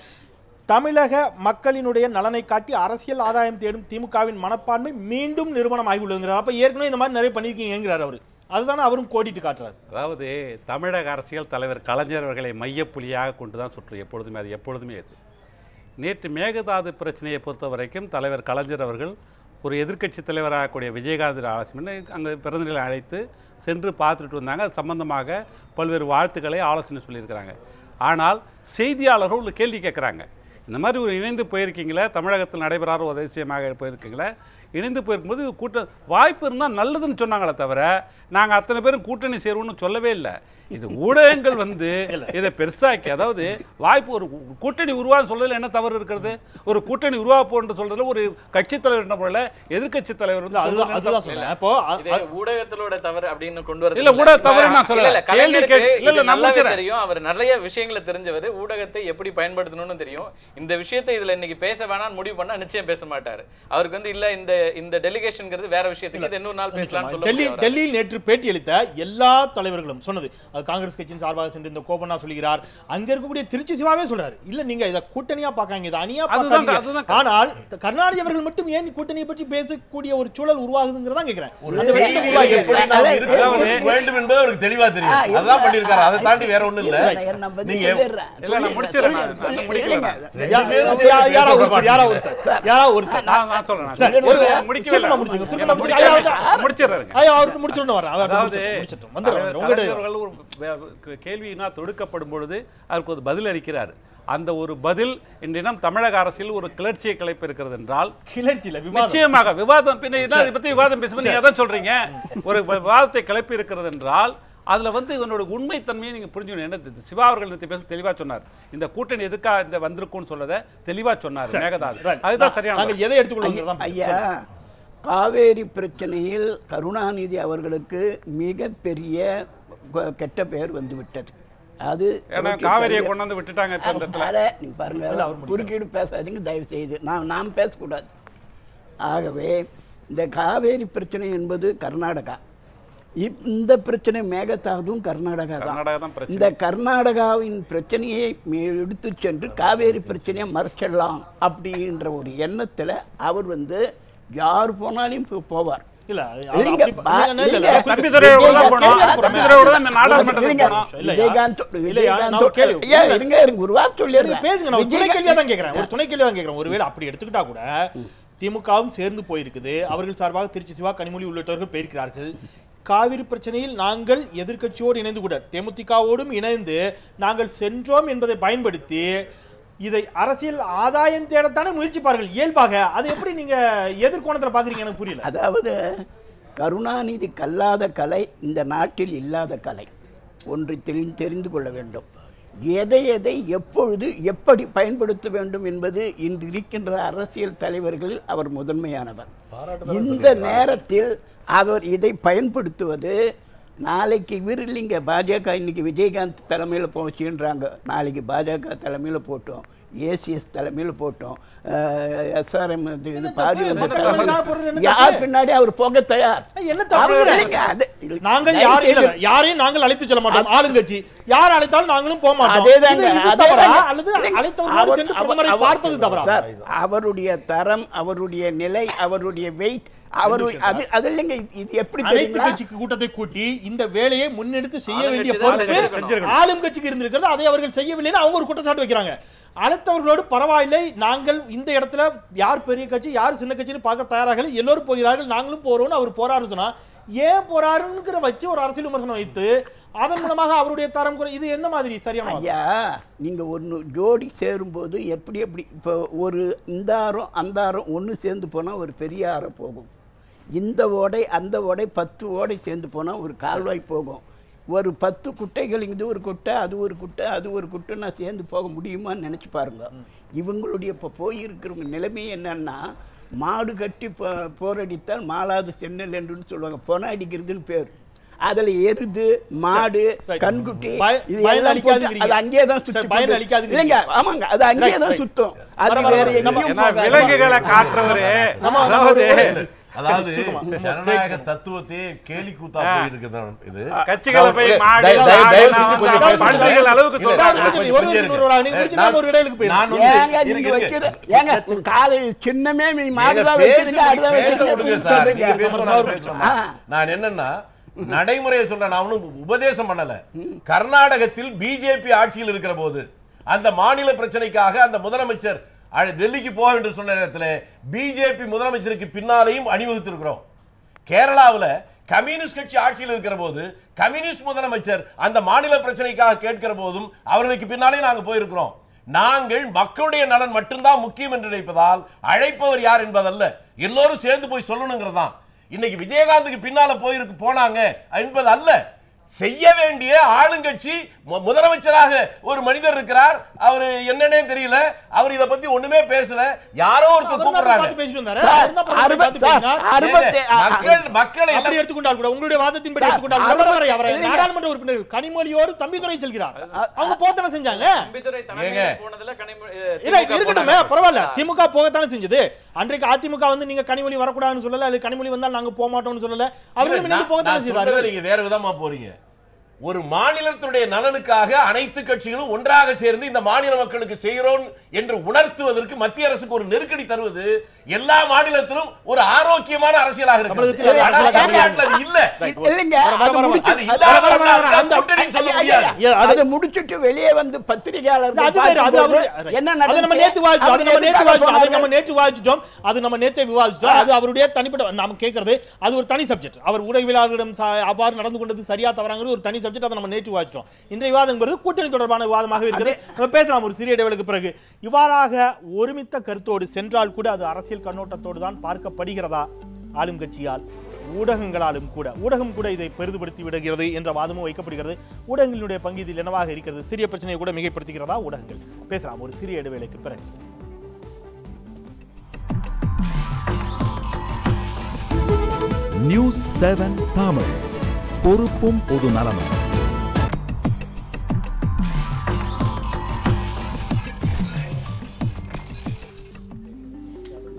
தமிழக மக்களினுடைய நலனை காட்டி அரசியல் ஆதாயம் தேடும் திமுகவின் மனப்பான்மை மீண்டும் நிறுவனம் ஆகியுள்ளதுங்கிறார். அப்போ ஏற்கனவே இந்த மாதிரி நிறைய பண்ணியிருக்கீங்கிறார் அவர். அதுதானே அவரும் கோடிட்டு காட்டுறாரு. அதாவது தமிழக அரசியல் தலைவர் கலைஞர் அவர்களை மையப்புள்ளியாக கொண்டு தான் சுற்று எப்பொழுதுமே, அது எப்பொழுதுமே அது. நேற்று மேகதாது பிரச்சனையை பொறுத்த வரைக்கும் தலைவர் கலைஞர் அவர்கள் ஒரு எதிர்க்கட்சி தலைவராகக்கூடிய விஜயகாந்த் ஆலோசனை அங்கே பிறந்தநிலை அழைத்து சென்று பார்த்துட்டு வந்தாங்க. அது சம்பந்தமாக பல்வேறு வாழ்த்துக்களை ஆலோசனை சொல்லியிருக்கிறாங்க. ஆனால் செய்தியாளர்கள் ஒரு கேள்வி கேட்குறாங்க, இந்த மாதிரி ஒரு இணைந்து போயிருக்கீங்களே, தமிழகத்தில் நடைபெறாத ஒரு அதிசயமாக போயிருக்கீங்களே, இணைந்து போயிருக்கும்போது கூட்டம் வாய்ப்பு இருந்தால் நல்லதுன்னு சொன்னாங்களே தவிர நாங்கள் அத்தனை பேரும் கூட்டணி சேருவோம்னு சொல்லவே இல்லை. இது ஊடகங்கள் இதை பெருசாக்கி, அதாவது வாய்ப்பு ஒரு கூட்டணி உருவான்னு சொல்றதுல என்ன தவறு இருக்கிறது? ஒரு கூட்டணி உருவாப்போன்னு சொல்றதுல ஒரு கட்சி தலைவர் என்ன போல எதிர்க்கட்சி தலைவர் அதுதான் சொல்றேன். அப்போ ஊடகத்தோட தவறு அப்படின்னு கொண்டு வர இல்ல, ஊடக தவறு நான் சொல்லல. நல்லாவே தெரியும், அவர் நிறைய விஷயங்களை தெரிஞ்சவர், ஊடகத்தை எப்படி பயன்படுத்தணும்னு தெரியும். இந்த விஷயத்தை இதுல இன்னைக்கு பேச வேணாம்னு முடிவு பண்ணா நிச்சயம் பேச மாட்டாரு. அவருக்கு இல்ல இந்த இந்த டெலிகேஷன்ங்கிறது வேற விஷயத்துக்கு இது இன்னொரு நாள் பேசலாம்னு சொல்ல டெல்லியில் நேற்று பேட்டியளித்த எல்லா தலைவர்களும் சொன்னது, அது காங்கிரஸ் கட்சியின் சார்பாக சென்று இந்த கோபண்ணா சொல்கிறார், அங்க இருக்கக்கூடிய திருச்சி சிவாவே சொல்றாரு, இல்ல நீங்க இதை கூட்டணியா பாக்காங்க, இதை அணியா பாக்காதீங்க. ஆனால் கருணாநிதி அவர்கள் மட்டும் ஏன் கூட்டணியை பற்றி பேசக்கூடிய ஒரு சூழல் உருவாகுதுங்கிறதா கேட்கிறேன். வேண்டும் என்பது அவருக்கு தெளிவா தெரியும், அதான் பண்ணிருக்காரு. அதை தாண்டி வேற ஒண்ணும் இல்ல. நீங்க கேள்வியினா தொடுக்கப்படும் பொழுது அதற்கு ஒரு பதில் அளிக்கிறார். அந்த ஒரு பதில் இன்றினம் தமிழக அரசில் ஒரு கிளர்ச்சியை கிளப்பி இருக்கிறது என்றால், நிச்சயமாக விவாதம், பின்ன இதை பத்தி விவாதம் பேசும்போது நீங்க எதை சொல்றீங்க, ஒரு விவாதத்தை கிளப்பி இருக்கிறது என்றால் அதுல இவனோட உண்மைத்தன்மையை நீங்க புரிஞ்சுக்கணும். என்ன சிவா அவர்கள் தெளிவா சொன்னார், இந்த கூட்டணி எதுக்கா இந்த வந்திருக்கும்னு சொல்லத தெளிவா சொன்னார் மேகதாது. அதுதான் சரியான. எதை எடுத்துக்கொள்ளுங்க ஐயா, காவேரி பிரச்சனையில் கருணாநிதி அவர்களுக்கு மிகப்பெரிய கெட்ட பெயர் வந்து விட்டது. அது காவேரியை கொண்டு வந்து விட்டுட்டாங்க. நீங்க பாருங்க, குறுக்கீடு பேசாதீங்க தயவு செய்து, நாம் பேசக்கூடாது. ஆகவே இந்த காவேரி பிரச்சனை என்பது கர்நாடகா, இந்த பிரச்சனை மேகதாதுவும் கர்நாடகா தான். இந்த கர்நாடகாவின் பிரச்சனையை எடுத்து சென்று காவேரி பிரச்சனையை மறைச்சிடலாம் அப்படின்ற ஒரு எண்ணத்துல அவர் யார் போனாலும் போவார். ஒருவேளை அப்படி எடுத்துக்கிட்டா கூட திமுகவும் சேர்ந்து போயிருக்குது, அவர்கள் சார்பாக திருச்சி சிவா, கனிமொழி உள்ளிட்டவர்கள் போயிருக்கிறார்கள். காவிரி பிரச்சனையில் நாங்கள் எதிர்க்கட்சியோடு இணைந்து கூட தேமுதிகவோடும் இணைந்து நாங்கள் சென்றோம் என்பதை பயன்படுத்தி இதை அரசியல் ஆதாயம் தேடத்தானே முயற்சிப்பார்கள் இயல்பாக. அது எப்படி நீங்க எதிர்கோணத்தில் பாக்குறீங்க எனக்கு புரியல. அதாவது கருணாநிதி கல்லாத கலை இந்த நாட்டில் இல்லாத கலை. ஒன்று தெரிந்து கொள்ள வேண்டும், எதை எதை எப்பொழுது எப்படி பயன்படுத்த வேண்டும் என்பது இன்று இருக்கின்ற அரசியல் தலைவர்களில் அவர் முதன்மையானவர். இந்த நேரத்தில் அவர் இதை பயன்படுத்துவது, நாளைக்கு இவர் இல்லைங்க பாஜக, இன்னைக்கு விஜயகாந்த் தலைமையில் போச்சுன்றாங்க, நாளைக்கு பாஜக தலைமையில் போட்டோம், ஏசிஎஸ் தலைமையில் போட்டோம், எஸ்ஆர்எம் யார் பின்னாடி அவர் போக தயார். நாங்கள் யாரையும் நாங்கள் அழைத்து செல்ல மாட்டோம், ஆளுங்கட்சி யார் அழைத்தாலும் நாங்களும் போக மாட்டோம். பார்ப்பது தவறா? அவருடைய தரம், அவருடைய நிலை, அவருடைய வெயிட், அனைத்து கட்சிக்கு கூட்டத்தை கூட்டி இந்த வேலையை முன்னெடுத்து செய்ய வேண்டிய பொறுப்பு ஆளும் கட்சிக்கு இருந்திருக்கிறது. அதை அவர்கள் செய்யவில்லைன்னு அவங்க ஒரு குற்றச்சாட்டு வைக்கிறாங்க. அழைத்தவர்களோடு பரவாயில்லை, நாங்கள் இந்த இடத்துல யார் பெரிய கட்சி யார் சின்ன கட்சின்னு பார்க்க தயாராக எல்லோரும் போகிறார்கள், நாங்களும் போறோம்னு அவர் போறாரு சொன்னா, ஏன் போறாருங்கிற வச்சு ஒரு அரசியல் விமர்சனம் வைத்து அதன் மூலமாக அவருடைய தரம் குறை, இது எந்த மாதிரி சரியான? ஐயா, நீங்க ஒன்று ஜோடி சேரும்போது எப்படி இப்போ ஒரு இந்த ஆரம் அந்த ஆரம் ஒன்று சேர்ந்து போனால் ஒரு பெரிய ஆரம் போகும், இந்த ஓடை அந்த ஓடை 10 ஓடை சேர்ந்து போனால் ஒரு கால்வாய் போகும். ஒரு 10 குட்டைகள் இங்கே ஒரு குட்டை, அது ஒரு குட்டை, அது ஒரு குட்டை, நான் சேர்ந்து போக முடியுமான்னு நினச்சி பாருங்க. இவங்களுடைய இப்போ போயிருக்கிற நிலைமை என்னன்னா, மாடு கட்டி போரடித்தால் மாளாது சென்னல் என்று சொல்லுவாங்க, பொன அடிக்கிறதுன்னு பேர். அதுல எருது, மாடு, கண்குட்டி அது அங்கேயே தான் சுத்தும். ஆமாங்க, அது அங்கேயே தான் சுத்தும். விலங்குகளை காட்டுறவரே, அதாவது ஜனநாயக தத்துவத்தை கேலி கூத்தா போயிருக்கு. இது கட்சிகளை போய் சின்னமே நான் என்னன்னா நடைமுறையை சொல்றேன், நான் ஒன்னும் உபதேசம் பண்ணல. கர்நாடகத்தில் பிஜேபி ஆட்சியில் இருக்கிற போது அந்த மாநில பிரச்சனைக்காக அந்த முதலமைச்சர் டெல்லிக்கு போக என்று சொன்ன நேரத்தில் பிஜேபி முதலமைச்சருக்கு பின்னாலேயும் அணிவகுத்திருக்கிறோம். கேரளாவில் கம்யூனிஸ்ட் கட்சி ஆட்சியில் இருக்கிற போது கம்யூனிஸ்ட் முதலமைச்சர் அந்த மாநில பிரச்சனைக்காக கேட்கிற போதும் அவர்களுக்கு பின்னாலே நாங்கள் போயிருக்கிறோம். நாங்கள் மக்களுடைய நலன் மட்டும்தான் முக்கியம் என்று நினைப்பதால் அழைப்பவர் யார் என்பதல்ல, எல்லோரும் சேர்ந்து போய் சொல்லணுங்கிறதான். இன்னைக்கு விஜயகாந்துக்கு பின்னால போனாங்க என்பது அல்ல, செய்ய வேண்டிய ஆளுங்கட்சி முதலமைச்சராக ஒரு மனிதர் இருக்கிறார். அவர் என்னன்னே தெரியல, அவர் இத பத்தி ஒண்ணுமே பேசல. யாரோ ஒருத்தர் கூப்பிடுறாங்க. மக்களை அப்படி எடுத்துக்கொண்டால் கூட உங்களுடைய வாதத்தின்படி எடுத்துக்கொண்டால் கூட அவரை நாடாளுமன்ற உறுப்பினர் கனிமொழியோடு தம்பிதுரை செல்கிறார். அவங்க போகத்தானே செஞ்சாங்க. இருக்கட்டும், பரவாயில்ல. திமுக போகத்தானே செஞ்சது. அன்றைக்கு அதிமுக வந்து நீங்க கனிமொழி வரக்கூடாதுன்னு சொல்லல, அது கனிமொழி வந்தால் நாங்க போக மாட்டோம்னு சொல்லல. அவர்களும் போகத்தானே செய்தார்கள். நீங்க வேற விதமா போறீங்க. ஒரு மாநிலத்துடைய நலனுக்காக அனைத்து கட்சிகளும் ஒன்றாக சேர்ந்து இந்த மாநில மக்களுக்கு செய்கிறோம் என்று உணர்த்துவதற்கு மத்திய அரசுக்கு ஒரு நெருக்கடி தருவது எல்லா மாநிலத்திலும் ஒரு ஆரோக்கியமான அரசியலாக இருக்கு. முடிச்சுட்டு வெளியே வந்து பத்திரிகையாளர் அது அவருடைய தனிப்பட்ட நாம கேட்கறது அது ஒரு தனி சப்ஜெக்ட். அவர் ஊடகவியலாளர்களிடம் அவ்வாறு நடந்து கொண்டது சரியா தவறாங்கிறது ஒரு தனி சப்ஜெக்ட். அதை நம்ம நேற்று வாசிட்டோம். இன்றைய விவாதங்கிறது கூட்டணி தொடர்பான விவாதமாக இருக்கிறது. நம்ம பேசலாம் ஒரு சிறிய இடைவெளிக்கு பிறகு. இவ்வாறாக ஒருமித்த கருத்தோடு சென்றால் கூட அது அரசியல் கண்ணோட்டத்தோடு தான் பார்க்கப்படுகிறதா ஆளும் கட்சியால், ஊடகங்களாலும் கூட. ஊடகம் கூட இதை பெரிதுபடுத்தி விடுகிறது என்ற வாதமும் வைக்கப்படுகிறது. ஊடகங்களுடைய பங்கு இதில் என்னவாக இருக்கிறது? சிறிய பிரச்சனையை கூட மிகைப்படுத்துகிறதா ஊடகங்கள்? பேசலாம் ஒரு சிறிய இடைவேளைக்கு பிறகு. நியூஸ் 7 தமிழ், பொறுப்பும் பொது நலமும்.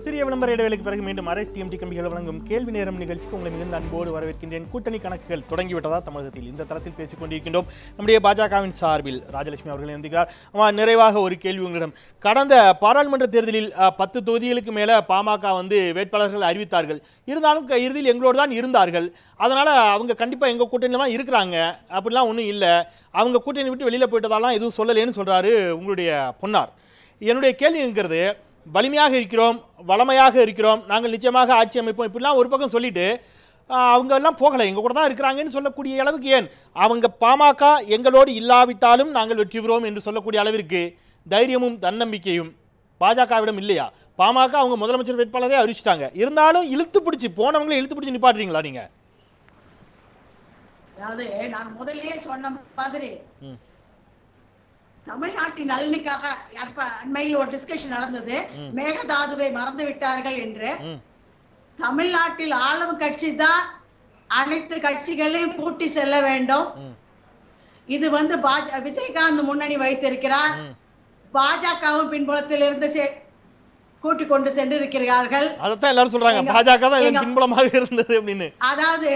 சிறிய விளம்பர இடைவேளைக்கு பிறகு மீண்டும் அரசு டிஎம்டி கம்பிகள் வழங்கும் கேள்வி நேரம் நிகழ்ச்சிக்கு உங்களை மிகுந்த அன்போடு வரவேற்கின்றேன். கூட்டணி கணக்குகள் தொடங்கிவிட்டதா தமிழகத்தில்? இந்த தளத்தில் பேசிக் கொண்டிருக்கின்றோம். நம்முடைய பாஜகவின் சார்பில் ராஜலட்சுமி அவர்கள் இருந்திருக்கிறார். நிறைவாக ஒரு கேள்வி உங்களிடம். கடந்த பாராளுமன்ற தேர்தலில் 10 தொகுதிகளுக்கு மேல பாமக வந்து வேட்பாளர்கள் அறிவித்தார்கள். இருந்தாலும் இறுதியில் எங்களோடு தான் இருந்தார்கள். அதனால அவங்க கண்டிப்பா எங்க கூட்டணியில தான் இருக்கிறாங்க, அப்படிலாம் ஒன்றும் இல்லை, அவங்க கூட்டணி விட்டு வெளியில போயிட்டதாலாம் எதுவும் சொல்லலேன்னு சொல்றாரு உங்களுடைய பொன்னார். என்னுடைய கேள்விங்கிறது, வலிமையாக இருக்கிறோம், வளமையாக இருக்கிறோம், நாங்கள் நிச்சயமாக ஆட்சி அமைப்போம், இப்படிலாம் ஒரு பக்கம் சொல்லிட்டு அவங்க எல்லாம் போகலை, எங்க கூட தான் இருக்கிறாங்கன்னு சொல்லக்கூடிய அளவுக்கு ஏன் அவங்க பாமக எங்களோடு இல்லாவிட்டாலும் நாங்கள் வெற்றி பெறுவோம் என்று சொல்லக்கூடிய அளவிற்கு தைரியமும் தன்னம்பிக்கையும் பாஜகவிடம் இல்லையா? பாமக அவங்க முதலமைச்சர் வேட்பாளரே அறிவிச்சிட்டாங்க, இருந்தாலும் இழுத்து பிடிச்சி போனவங்களை இழுத்து பிடிச்சி நிப்பாட்டுறீங்களா நீங்க? அதாவது நான் முதல்லயே சொன்ன மாதிரி தமிழ்நாட்டின் நலனுக்காக அண்மையில் ஒரு டிஸ்கஷன் நடந்தது, மேகதாதுவை மறந்து விட்டார்கள் என்று. தமிழ்நாட்டில் ஆளும் கட்சி தான் அனைத்து கட்சிகளையும் கூட்டி செல்ல வேண்டும். இது வந்து விஜயகாந்த் முன்னணி வைத்திருக்கிறார், பாஜகவும் பின்புலத்தில் இருந்து கூட்டிக் கொண்டு சென்றிருக்கிறார்கள். அதான் எல்லாரும் சொல்றாங்க பாஜக தான் பின்புலமாக இருந்தது அப்படின்னு. அதாவது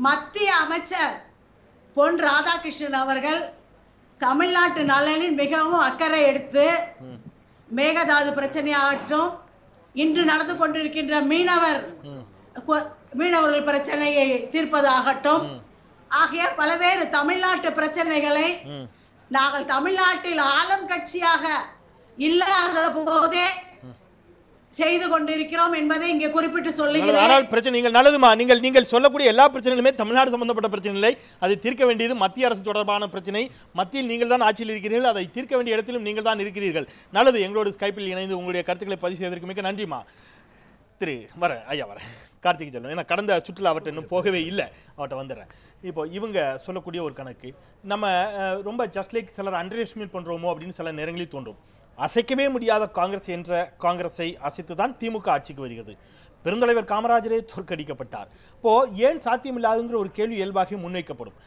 மத்திய அமைச்சர் பொன் ராதாகிருஷ்ணன் அவர்கள் தமிழ்நாட்டு நலனில் மிகவும் அக்கறை எடுத்து மேகதாது பிரச்சனையாகட்டும், இன்று நடந்து கொண்டிருக்கின்ற மீனவர்கள் பிரச்சனையை தீர்ப்பதாகட்டும் ஆகிய பல்வேறு தமிழ்நாட்டு பிரச்சனைகளை நாங்கள் தமிழ்நாட்டில் ஆளும் கட்சியாக இல்லாத போதே செய்து கொண்டிருக்கிறோம் என்பதை இங்கே குறிப்பிட்டு சொல்லுகிறேன். ஆனால் பிரச்சனை நீங்கள் நல்லதுமா, நீங்கள் சொல்லக்கூடிய எல்லா பிரச்சனைகளுமே தமிழ்நாடு சம்பந்தப்பட்ட பிரச்சனை இல்லை, அதை தீர்க்க வேண்டியது மத்திய அரசு தொடர்பான பிரச்சனை. மத்தியில் நீங்கள் தான் ஆட்சியில் இருக்கிறீர்கள், அதை தீர்க்க வேண்டிய இடத்திலும் நீங்கள் தான் இருக்கிறீர்கள். நல்லது, எங்களோட ஸ்கைப்பில் இணைந்து உங்களுடைய கருத்துக்களை பதிவு செய்வதற்கு மிக நன்றிமா. வரேன் ஐயா, வரேன் கார்த்திக் சொல்லுவேன். ஏன்னா கடந்த சுற்றுலா அவர்கிட்ட இன்னும் போகவே இல்லை, அவர்கிட்ட வந்துடுறேன். இப்போ இவங்க சொல்லக்கூடிய ஒரு கணக்கு நம்ம ரொம்ப ஜஸ்ட் லைக் சிலர் அண்டர் எஸ்டிமேட் பண்ணுறோமோ அப்படின்னு சில நேரங்களில் தோன்றும். அசைக்கவே முடியாத காங்கிரஸ் என்ற காங்கிரஸை அசைத்து தான் திமுக ஆட்சிக்கு வருகிறது. பெருந்தலைவர் காமராஜரே தோற்கடிக்கப்பட்டார். இப்போது ஏன் சாத்தியமில்லாதுங்கிற ஒரு கேள்வி இயல்பாக முன்வைக்கப்படும்.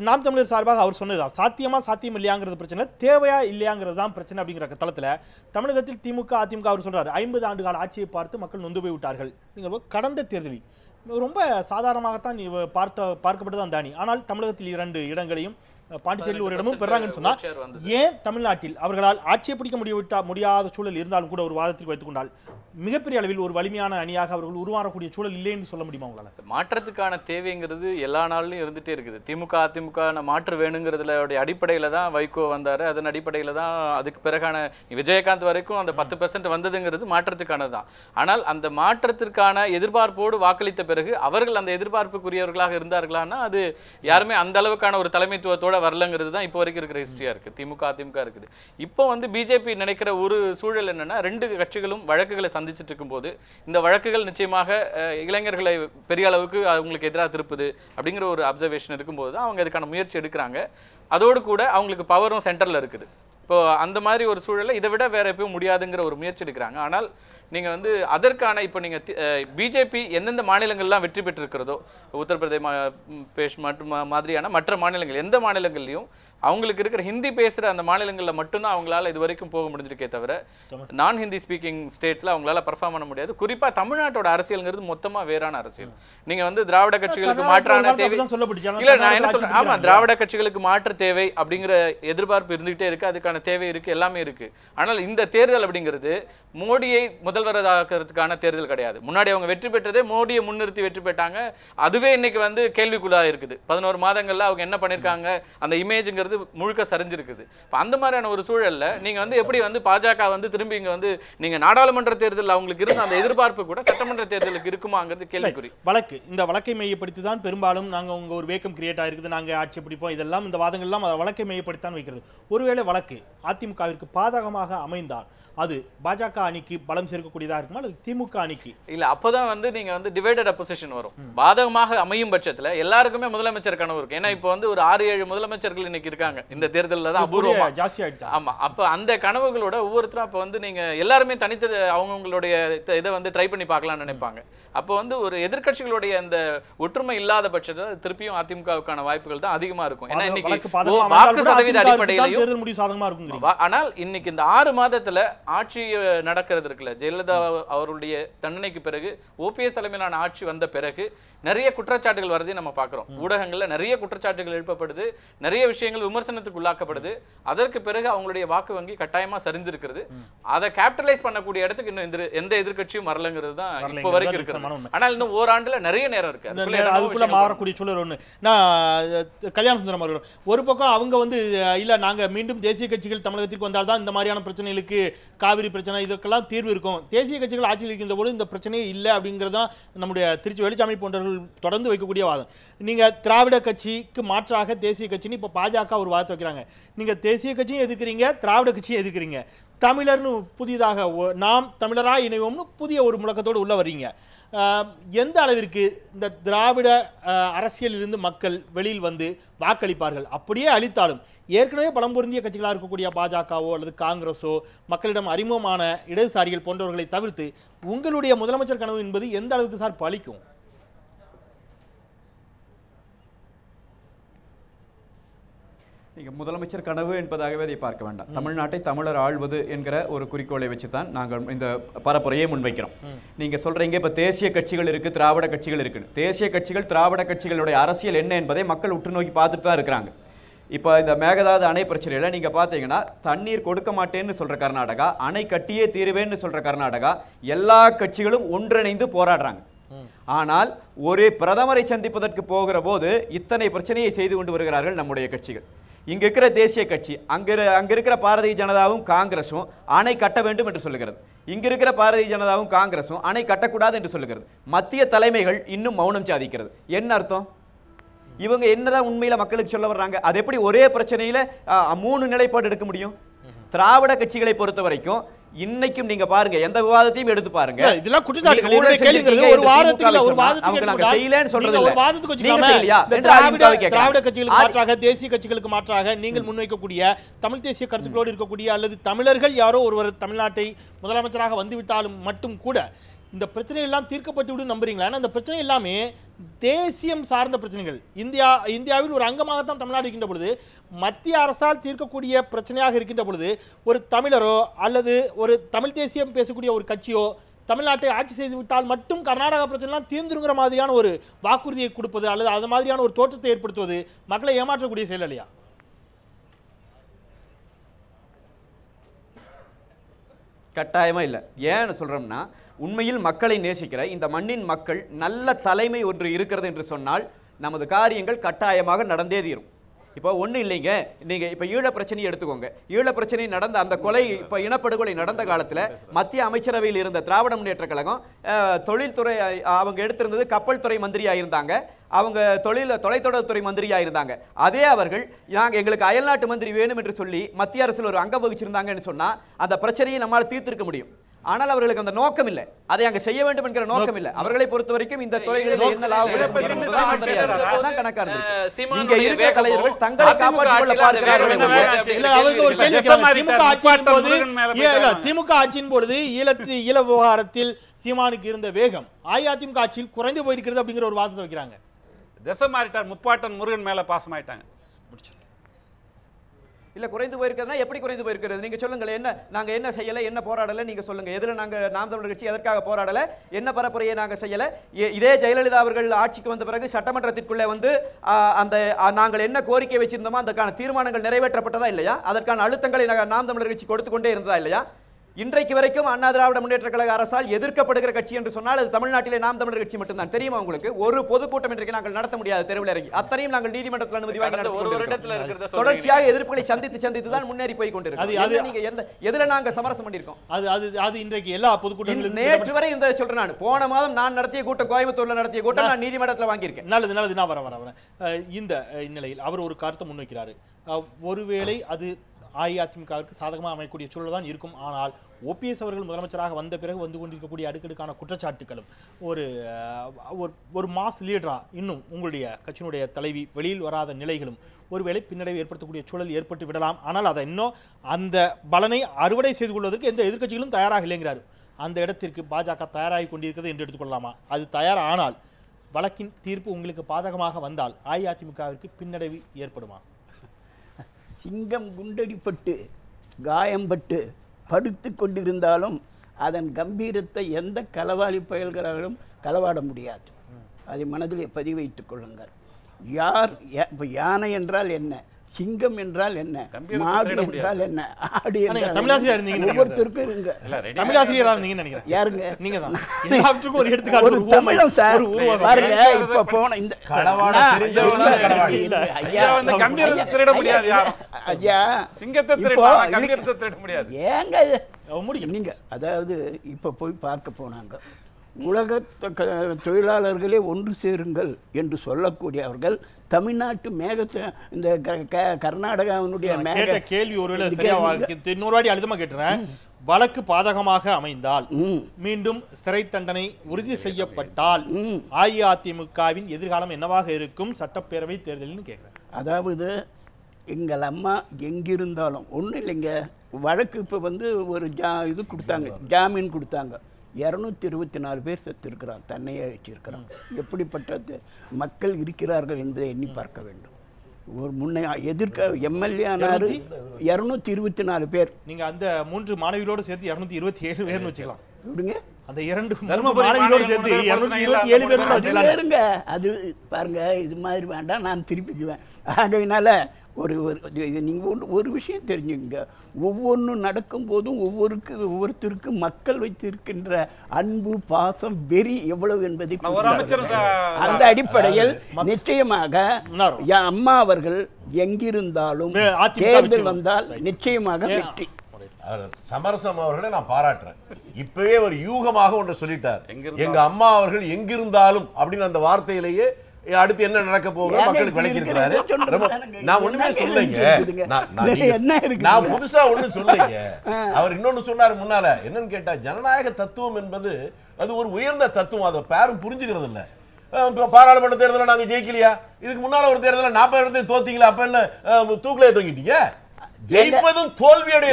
நாம் தமிழர் சார்பாக அவர் சொன்னதுதான், சாத்தியம் இல்லையாங்கிறது பிரச்சனை, தேவையா இல்லையாங்கிறது தான் பிரச்சனை. அப்படிங்கிற தளத்தில் தமிழகத்தில் திமுக அதிமுக அவர் சொல்றாரு 50 ஆண்டுகால ஆட்சியை பார்த்து மக்கள் நொந்து போய் விட்டார்கள். நீங்கள் கடந்த தேர்தலில் ரொம்ப சாதாரணமாகத்தான் பார்க்கப்பட்டதான் தானி. ஆனால் தமிழகத்தில் 2 இடங்களையும் பாண்டிச்சேரியில் ஒரு இடமும் பெறாங்கன்னு சொன்னா, ஏன் தமிழ்நாட்டில் அவர்களால் ஆட்சியை பிடிக்க முடியாத சூழல் இருந்தாலும் கூட ஒரு வாதத்திற்கு வைத்துக் கொண்டால் மிகப்பெரிய அளவில் ஒரு வலிமையான அணியாக அவர்கள் உருவாகக்கூடிய சூழல் இல்லைன்னு சொல்ல முடியுமா உங்களால? மாற்றத்துக்கான தேவைங்கிறது எல்லா நாளிலும் இருந்துட்டே இருக்குது. திமுக அதிமுக மாற்று வேணுங்கிறதுல அடிப்படையில தான் வைகோ வந்தாரு, அதன் அடிப்படையில தான் அதுக்கு பிறகான விஜயகாந்த் வரைக்கும் அந்த 10% வந்ததுங்கிறது மாற்றத்துக்கானது தான். ஆனால் அந்த மாற்றத்திற்கான எதிர்பார்ப்போடு வாக்களித்த பிறகு அவர்கள் அந்த எதிர்பார்ப்புக்குரியவர்களாக இருந்தார்களான்னா அது யாருமே அந்த அளவுக்கான ஒரு தலைமைத்துவத்தோடு கூட வரலங்கிறது தான் இப்போ வரைக்கும் இருக்கிற ஹிஸ்டரியா இருக்கு. திமுக அதிமுக இருக்குது. இப்போ வந்து பிஜேபி நினைக்கிற ஒரு சூழல் என்னன்னா, ரெண்டு கட்சிகளும் வழக்குகளை சந்திச்சுட்டு இருக்கும்போது இந்த வழக்குகள் நிச்சயமாக இளைஞர்களை பெரிய அளவுக்கு அவங்களுக்கு எதிராக திருப்புது அப்படிங்கிற ஒரு அப்சர்வேஷன் இருக்கும்போது தான் அவங்க இதுக்கான முயற்சி எடுக்கிறாங்க. அதோடு கூட அவங்களுக்கு பவரும் சென்டர்ல இருக்குது. இப்போ அந்த மாதிரி ஒரு சூழலில் இதை விட வேற எப்பவும் முடியாதுங்கிற ஒரு முயற்சி எடுக்கிறாங்க. ஆனால் நீங்கள் வந்து அதற்கான இப்போ நீங்கள் பிஜேபி எந்தெந்த மாநிலங்கள்லாம் வெற்றி பெற்றிருக்கிறதோ, உத்தரப்பிரதேஷ் மற்றும் மாதிரியான மற்ற மாநிலங்கள் எந்த மாநிலங்கள்லையும் அவங்களுக்கு இருக்கிற ஹிந்தி பேசுகிற அந்த மாநிலங்களில் மட்டும்தான் அவங்களால இது வரைக்கும் போக முடிஞ்சிருக்கே தவிர நான் ஹிந்தி ஸ்பீக்கிங் ஸ்டேட்ஸில் அவங்களால பர்ஃபார்ம் பண்ண முடியாது. குறிப்பாக தமிழ்நாட்டோட அரசியல்ங்கிறது மொத்தமாக வேறான அரசியல். நீங்கள் வந்து திராவிட கட்சிகளுக்கு மாற்றான தேவை இல்லை, நான் என்ன சொல்றேன், ஆமாம் திராவிட கட்சிகளுக்கு மாற்று தேவை அப்படிங்கிற எதிர்பார்ப்பு இருந்துகிட்டே இருக்குது, அதுக்கான தேவை இருக்குது, எல்லாமே இருக்குது. ஆனால் இந்த தேர்தல் அப்படிங்கிறது மோடியை முதல்வராக்கிறதுக்கான தேர்தல் கிடையாது. முன்னாடி அவங்க வெற்றி பெற்றதே மோடியை முன்னிறுத்தி வெற்றி பெற்றாங்க. அதுவே இன்னைக்கு வந்து கேள்விக்குள்ளாக இருக்குது. 11 மாதங்கள்ல அவங்க என்ன பண்ணியிருக்காங்க, அந்த இமேஜுங்கிறது முழுக்க சரிஞ்சிருக்குது. இப்போ அந்த மாதிரியான ஒரு சூழல்ல நீங்க வந்து எப்படி வந்து பாஜக வந்து திரும்பி இங்க வந்து நீங்க நாடாளுமன்ற தேர்தல் அவங்களுக்கு இருந்த அந்த எதிர்பார்ப்பு கூட சட்டமன்ற தேர்தலுக்கு இருக்குமாங்கிறது கேள்விக்குறி. வழக்கு இந்த வழக்கை மையப்படுத்தி தான் பெரும்பாலும் நாங்க உங்க ஒரு வேக்கம் கிரியேட் ஆயிருக்குது, நாங்க ஆட்சி பிடிப்போம், இதெல்லாம் இந்த வாதங்கள் எல்லாம் வழக்கை மையப்படுத்தான் வைக்கிறது. ஒருவேளை வழக்கு அதிமுகவிற்கு பாதகமாக அமைந்தால் அது பாஜக அணிக்கு பலம் சேர்க்கக்கூடியதாக இருக்குமா அல்லது திமுக அணிக்கு? இல்ல, அப்பதான் வந்து நீங்க வந்து டிவைடட் அப்போசிஷன் வரும். பாதகமாக அமையும் பட்சத்துல எல்லாருக்குமே முதலமைச்சர் கனவு இருக்கு. ஏன்னா இப்போ வந்து ஒரு 6-7 முதலமைச்சர்கள் இன்னைக்கு இருக்காங்க இந்த தேர்தலில் தான் அபூர்வமா ஜாஸ்தி ஆயிடுச்சு. ஆமா, அப்ப அந்த கனவுகளோட ஒவ்வொருத்தரும் அப்ப வந்து நீங்க எல்லாருமே தனித்து அவங்களுடைய இதை வந்து ட்ரை பண்ணி பார்க்கலாம்னு நினைப்பாங்க. அப்போ வந்து ஒரு எதிர்கட்சிகளுடைய அந்த ஒற்றுமை இல்லாத பட்சத்தில் திருப்பியும் அதிமுகவுக்கான வாய்ப்புகள் தான் அதிகமா இருக்கும். ஏன்னா இன்னைக்கு வாக்கு சதவீத அடிப்படையிலையும், ஆனால் இன்னைக்கு இந்த 6 மாதத்துல ஆட்சி நடக்கிறது இருக்குல்ல, ஜெயலலிதா அவருடைய தண்டனைக்கு பிறகு ஓபிஎஸ் தலைமையிலான ஆட்சி வந்த பிறகு நிறைய குற்றச்சாட்டுகள் வரதையும் நம்ம பார்க்கிறோம். ஊடகங்கள்ல நிறைய குற்றச்சாட்டுகள் எழுப்பப்படுது, நிறைய விஷயங்கள் விமர்சனத்துக்கு உள்ளாக்கப்படுது. அதற்கு பிறகு அவங்களுடைய வாக்கு வங்கி கட்டாயமா சரிந்திருக்கிறது. அதை கேபிட்டலைஸ் பண்ணக்கூடிய இடத்துக்கு இன்னும் எந்த எதிர்கட்சியும் வரலங்கிறது தான் இப்போ வரைக்கும் இருக்கிறது. ஆனால் இன்னும் ஓராண்டுல நிறைய நேரம் இருக்கு, அதுக்குள்ள மாறக்கூடிய சூழல் ஒண்ணு. நான் கல்யாண சுந்தரம் அவர்கள் ஒரு பக்கம் அவங்க வந்து இல்ல நாங்க மீண்டும் தேசிய கட்சிகள் தமிழகத்திற்கு வந்தால்தான் இந்த மாதிரியான பிரச்சனைகளுக்கு, காவிரி பிரச்சனை இதுக்கெல்லாம் தீர்வு இருக்கும், தேசிய கட்சிகள் ஆட்சியில் இருக்கின்ற போது இந்த பிரச்சனையே இல்லை அப்படிங்கிறது தான் நம்முடைய திருச்சி வெளிச்சாமி போன்றவர்கள் தொடர்ந்து வைக்கக்கூடிய வாதம். நீங்க திராவிட கட்சிக்கு மாற்றாக தேசிய கட்சின்னு இப்போ பாஜக ஒரு வாதத்தை வைக்கிறாங்க. நீங்க தேசிய கட்சியும் எதிர்க்கிறீங்க, திராவிட கட்சியும் எதிர்க்கிறீங்க, தமிழர்னு புதிதாக நாம் தமிழராக இணைவோம்னு புதிய ஒரு முழக்கத்தோடு உள்ள வர்றீங்க. எந்த அளவிற்கு இந்த திராவிட அரசியலிலிருந்து மக்கள் வெளியில் வந்து வாக்களிப்பார்கள்? அப்படியே அளித்தாலும் ஏற்கனவே பலம் பொருந்திய கட்சிகளாக இருக்கக்கூடிய பாஜகவோ அல்லது காங்கிரஸோ மக்களிடம் அறிமுகமான இடதுசாரிகள் போன்றவர்களை தவிர்த்து உங்களுடைய முதலமைச்சர் கனவு என்பது எந்த அளவுக்கு சார் பலிக்கும்? நீங்கள் முதலமைச்சர் கனவு என்பதாகவே அதை பார்க்க வேண்டாம். தமிழ்நாட்டை தமிழர் ஆள்வது என்கிற ஒரு குறிக்கோளை வச்சு தான் நாங்கள் இந்த பரப்புரையை முன்வைக்கிறோம். நீங்கள் சொல்கிறீங்க இப்போ தேசிய கட்சிகள் இருக்குது, திராவிட கட்சிகள் இருக்குன்னு. தேசிய கட்சிகள் திராவிட கட்சிகளுடைய அரசியல் என்ன என்பதை மக்கள் உற்று நோக்கி பார்த்துட்டு தான் இருக்கிறாங்க. இப்போ இந்த மேகதாது அணை பிரச்சனையில் நீங்கள் பார்த்தீங்கன்னா தண்ணீர் கொடுக்க மாட்டேன்னு சொல்கிற கர்நாடகா, அணை கட்டியே தீருவேன்னு சொல்கிற கர்நாடகா, எல்லா கட்சிகளும் ஒன்றிணைந்து போராடுறாங்க. ஆனால் ஒரு பிரதமரை சந்திப்பதற்கு போகிற போது இத்தனை பிரச்சனையை செய்து கொண்டு வருகிறார்கள் நம்முடைய கட்சிகள். இங்க இருக்கிற தேசிய கட்சி அங்க இருக்கிற பாரதிய ஜனதாவும் காங்கிரஸும் அணை கட்ட வேண்டும் என்று சொல்லுகிறது. இங்க இருக்கிற பாரதிய ஜனதாவும் காங்கிரஸும் அணை கட்டக்கூடாது என்று சொல்லுகிறது. மத்திய தலைமைகள் இன்னும் மௌனம் சாதிக்கிறது. என்ன அர்த்தம்? இவங்க என்னதான் உண்மையில மக்களுக்கு சொல்ல வர்றாங்க? அது எப்படி ஒரே பிரச்சனையில 3 நிலைப்பாடு எடுக்க முடியும்? திராவிட கட்சிகளை பொறுத்த வரைக்கும் இன்னைக்கும் நீங்க பாருங்க, எந்த விவாதத்தையும் எடுத்து பாருங்க, இதெல்லாம் குற்றச்சாட்டுகள். ஒரு கேளுங்கிறது ஒரு வாதத்துக்கு ஒரு வாதத்துக்கு நாங்க செய்யலன்னு சொல்றது இல்ல. ஒரு வாதத்துக்கு திராவிட கட்சிகளுக்கு மாற்றாக தேசிய கட்சிகளுக்கு மாற்றாக நீங்கள் முன்வைக்கக்கூடிய தமிழ் தேசிய கருத்துக்களோடு இருக்கக்கூடிய அல்லது தமிழர்கள் யாரோ ஒருவர் தமிழ்நாட்டை முதலமைச்சராக வந்துவிட்டாலும் மட்டும் கூட இந்த பிரச்சனை எல்லாம் தீர்க்கப்பட்டு விடும் நம்புறீங்களா? அந்த பிரச்சனை எல்லாமே தேசியம் சார்ந்த பிரச்சனைகள். இந்தியாவில் ஒரு அங்கமாகத்தான் தமிழ்நாடு இருக்கின்ற பொழுது, மத்திய அரசால் தீர்க்கக்கூடிய பிரச்சனையாக இருக்கின்ற பொழுது ஒரு தமிழரோ அல்லது ஒரு தமிழ் தேசியம் பேசக்கூடிய ஒரு கட்சியோ தமிழ்நாட்டை ஆட்சி செய்து விட்டால் மட்டும் கர்நாடகா பிரச்சனைலாம் தீர்ந்துருங்கிற மாதிரியான ஒரு வாக்குறுதியை கொடுப்பது அல்லது அது மாதிரியான ஒரு தோற்றத்தை ஏற்படுத்துவது மக்களை ஏமாற்றக்கூடிய செயல் இல்லையா? கட்டாயமா இல்லை. ஏன்னு சொல்றோம்னா, உண்மையில் மக்களை நேசிக்கிற இந்த மண்ணின் மக்கள் நல்ல தலைமை ஒன்று இருக்கிறது என்று சொன்னால் நமது காரியங்கள் கட்டாயமாக நடந்தே தீரும். இப்போ ஒன்றும் இல்லைங்க, நீங்கள் இப்போ ஈழ பிரச்சனையை எடுத்துக்கோங்க. ஈழ பிரச்சனை நடந்த அந்த கொலை, இப்போ இனப்படுகொலை நடந்த காலத்தில் மத்திய அமைச்சரவையில் இருந்த திராவிட முன்னேற்ற கழகம் தொழில்துறை அவங்க எடுத்திருந்தது கப்பல் துறை மந்திரியாக இருந்தாங்க. அவங்க தொலைத்தொடர்புத்துறை மந்திரியா இருந்தாங்க. அதே அவர்கள் எங்களுக்கு அயல்நாட்டு மந்திரி வேணும் என்று சொல்லி மத்திய அரசில் ஒரு அங்கம் வகிச்சிருந்தாங்கன்னு சொன்னா அந்த பிரச்சனையை நம்மால் தீர்த்திருக்க முடியும். ஆனால் அவர்களுக்கு அந்த நோக்கம் இல்லை, அதை அங்க செய்ய வேண்டும் என்கிற நோக்கம் இல்லை. அவர்களை பொறுத்த வரைக்கும் இந்த துறைகளில் என்ன லாபம் கணக்கா இருக்கு. இங்க இருக்கிற கலைஞர்கள் தங்களை காப்பாற்றிக் கொள்ள பார்க்கிறார்கள். திமுக ஆட்சியின் பொழுது ஈழ விவகாரத்தில் சீமானுக்கு இருந்த வேகம் அஇஅதிமுக ஆட்சியில் குறைந்து போயிருக்கிறது அப்படிங்கிற ஒரு வாதத்தை வைக்கிறாங்க. திசை மாறிட்டார், முப்பாட்டன் முருகன் மேல பாசமாயிட்டாங்க. இல்ல குறைந்து போயிருக்கிறதுனா எப்படி குறைந்து போயிருக்கிறது நீங்க சொல்லுங்க. என்ன நாங்க என்ன செய்யல, என்ன போராடல நீங்க சொல்லுங்க. எதுல நாங்க நாம் தமிழர் கட்சி எதற்காக போராடல, என்ன பரப்புரையை நாங்க செய்யல? இதே ஜெயலலிதா அவர்கள் ஆட்சிக்கு வந்த பிறகு சட்டமன்றத்திற்குள்ளே வந்து அந்த நாங்கள் என்ன கோரிக்கை வச்சிருந்தோமோ அதற்கான தீர்மானங்கள் நிறைவேற்றப்பட்டதா இல்லையா? அதற்கான அழுத்தங்களை நாம் தமிழர் கட்சி கொடுத்து கொண்டே இருந்ததா இல்லையா? இன்றைக்கு வரைக்கும் அண்ணா திராவிட முன்னேற்ற கழக அரசால் எதிர்க்கப்படுகிற கட்சி என்று சொன்னால் அது தமிழ்நாட்டிலே நாம் தமிழர் கட்சி மட்டும்தான். தெரியுமா உங்களுக்கு? ஒரு பொதுக்கூட்டம் இன்றைக்கு நாங்கள் நடத்த முடியாது தெருவில் இறங்கி. அத்தனையும் நாங்கள் நீதிமன்றத்தில் அனுமதி வாங்கி தொடர்ச்சியாக எதிர்ப்புகளை சந்தித்து தான் முன்னேறி போய் கொண்டிருக்கிறோம். நீங்க எதுல நாங்க சமரசம் பண்ணிருக்கோம்? அது இன்றைக்கு எல்லா பொதுக்கூட்டங்களும் நேற்று வரை இருந்ததை சொல்றேன். நான் போன மாதம் நான் நடத்திய கூட்டம், கோயம்புத்தூர்ல நடத்திய கூட்டம் நான் நீதிமன்றத்தில் வாங்கியிருக்கேன். நல்லது நான் வர இந்த நிலையில் அவர் ஒரு கருத்தை முன்வைக்கிறாரு. ஒருவேளை அது அஇஅதிமுகவிற்கு சாதகமாக அமையக்கூடிய சூழல் தான் இருக்கும். ஆனால் ஓபிஎஸ் அவர்கள் முதலமைச்சராக வந்த பிறகு வந்து கொண்டிருக்கக்கூடிய அடுக்கடுக்கான குற்றச்சாட்டுகளும் ஒரு மாஸ் லீடரா இன்னும் உங்களுடைய கட்சியினுடைய தலைவி வெளியில் வராத நிலைகளும் ஒருவேளை பின்னடைவு ஏற்படுத்தக்கூடிய சூழல் ஏற்பட்டு விடலாம். ஆனால் அதை இன்னும் அந்த பலனை அறுவடை செய்து கொள்வதற்கு எந்த எதிர்க்கட்சிகளும் தயாராக இல்லைங்கிறார். அந்த இடத்திற்கு பாஜக தயாராகி கொண்டிருக்கிறது என்று எடுத்துக்கொள்ளலாமா? அது தயாரானால் வழக்கின் தீர்ப்பு உங்களுக்கு பாதகமாக வந்தால் அஇஅதிமுகவிற்கு பின்னடைவு ஏற்படுமா? சிங்கம் குண்டடிப்பட்டு காயம்பட்டு படுத்து கொண்டிருந்தாலும் அதன் கம்பீரத்தை எந்த களவாளி பயல்களாலும் களவாட முடியாது. அதை மனதிலே பதிவு வைத்துக் கொள்ளுங்கள். யானை என்றால் என்ன, சிங்கம் என்றால் என்ன, மாடு என்றால் என்ன, ஆடு ஒவ்வொருத்தருக்கும் இருங்க. யாருங்க நீங்க தான் ஒரு எடுத்துக்காட்டு தமிழம் சார் பாருங்க. இப்ப போன இந்த ஐயா ஏங்க நீங்க அதாவது இப்ப போய் பார்க்க போனாங்க உலக தொழிலாளர்களே ஒன்று சேருங்கள் என்று சொல்லக்கூடியவர்கள் தமிழ்நாட்டு மேகத்தை இந்த கர்நாடகாவினுடைய கேள்வி ஒருவேளை இன்னொரு வாட்டி அழுத்தமா கேட்டுறேன். வழக்கு பாதகமாக அமைந்தால் மீண்டும் சிறை தண்டனை உறுதி செய்யப்பட்டால் அஇஅதிமுகவின் எதிர்காலம் என்னவாக இருக்கும் சட்டப்பேரவை தேர்தலில் கேட்கிறேன். அதாவது எங்கள் அம்மா எங்கிருந்தாலும் ஒன்றும் இல்லைங்க. வழக்கு இப்போ வந்து ஒரு இது கொடுத்தாங்க, ஜாமீன் கொடுத்தாங்க. 224 பேர் செத்திருக்கிறார், தன்னையே வச்சிருக்கிறான். எப்படிப்பட்ட மக்கள் இருக்கிறார்கள் என்பதை எண்ணி பார்க்க வேண்டும். ஒரு முன்னே எதிர்க்க எம்எல்ஏ ஆனாரு 224 பேர். நீங்க அந்த 3 மாணவிகளோடு சேர்த்து 227 பேர்னு வச்சுக்கலாம். எப்படிங்க அந்த 2 மாணவிகளோடு சேர்த்து 227 பேர்னு வச்சுக்கலாம். அது பாருங்க, இது மாதிரி வேண்டாம், நான் திருப்பிக்குவேன். ஆகையினால நீங்கள் ஒரு விஷயம் தெரிஞ்சுங்க. ஒவ்வொன்றும் நடக்கும் போதும் ஒவ்வொருத்தருக்கும் மக்கள் வைத்திருக்கின்ற அன்பு, பாசம், வெறி எவ்வளவு என்பதை அந்த அடிப்படையில் நிச்சயமாக அம்மா அவர்கள் எங்கிருந்தாலும் தேர்தல் வந்தால் நிச்சயமாக வெற்றி. சமரசம் அவர்களை நான் பாராட்டுறேன். இப்பவே ஒரு யூகமாக ஒன்று சொல்லிட்டார், எங்க அம்மா அவர்கள் எங்கிருந்தாலும் அப்படின்னு அந்த வார்த்தையிலேயே அடுத்து என்ன நடக்க போகுது மக்களுக்கு விளக்கி இருக்கிறாரு. நான் ஒண்ணுமே சொல்லுங்க, நான் புதுசா ஒண்ணும் சொல்லுங்க. அவர் இன்னொன்னு சொன்னாரு முன்னால, என்னன்னு கேட்டா ஜனநாயக தத்துவம் என்பது அது ஒரு உயர்ந்த தத்துவம். அதை பேரும் புரிஞ்சுக்கிறது இல்ல. பாராளுமன்ற தேர்தலில் நாங்க ஜெயிக்கலையா? இதுக்கு முன்னால ஒரு தேர்தலில் 40 இடத்துல தோத்தீங்களா? அப்ப என்ன தூக்கிலே தொங்கிட்டீங்க? ஜெயிப்பதும் தோல்வியுடைய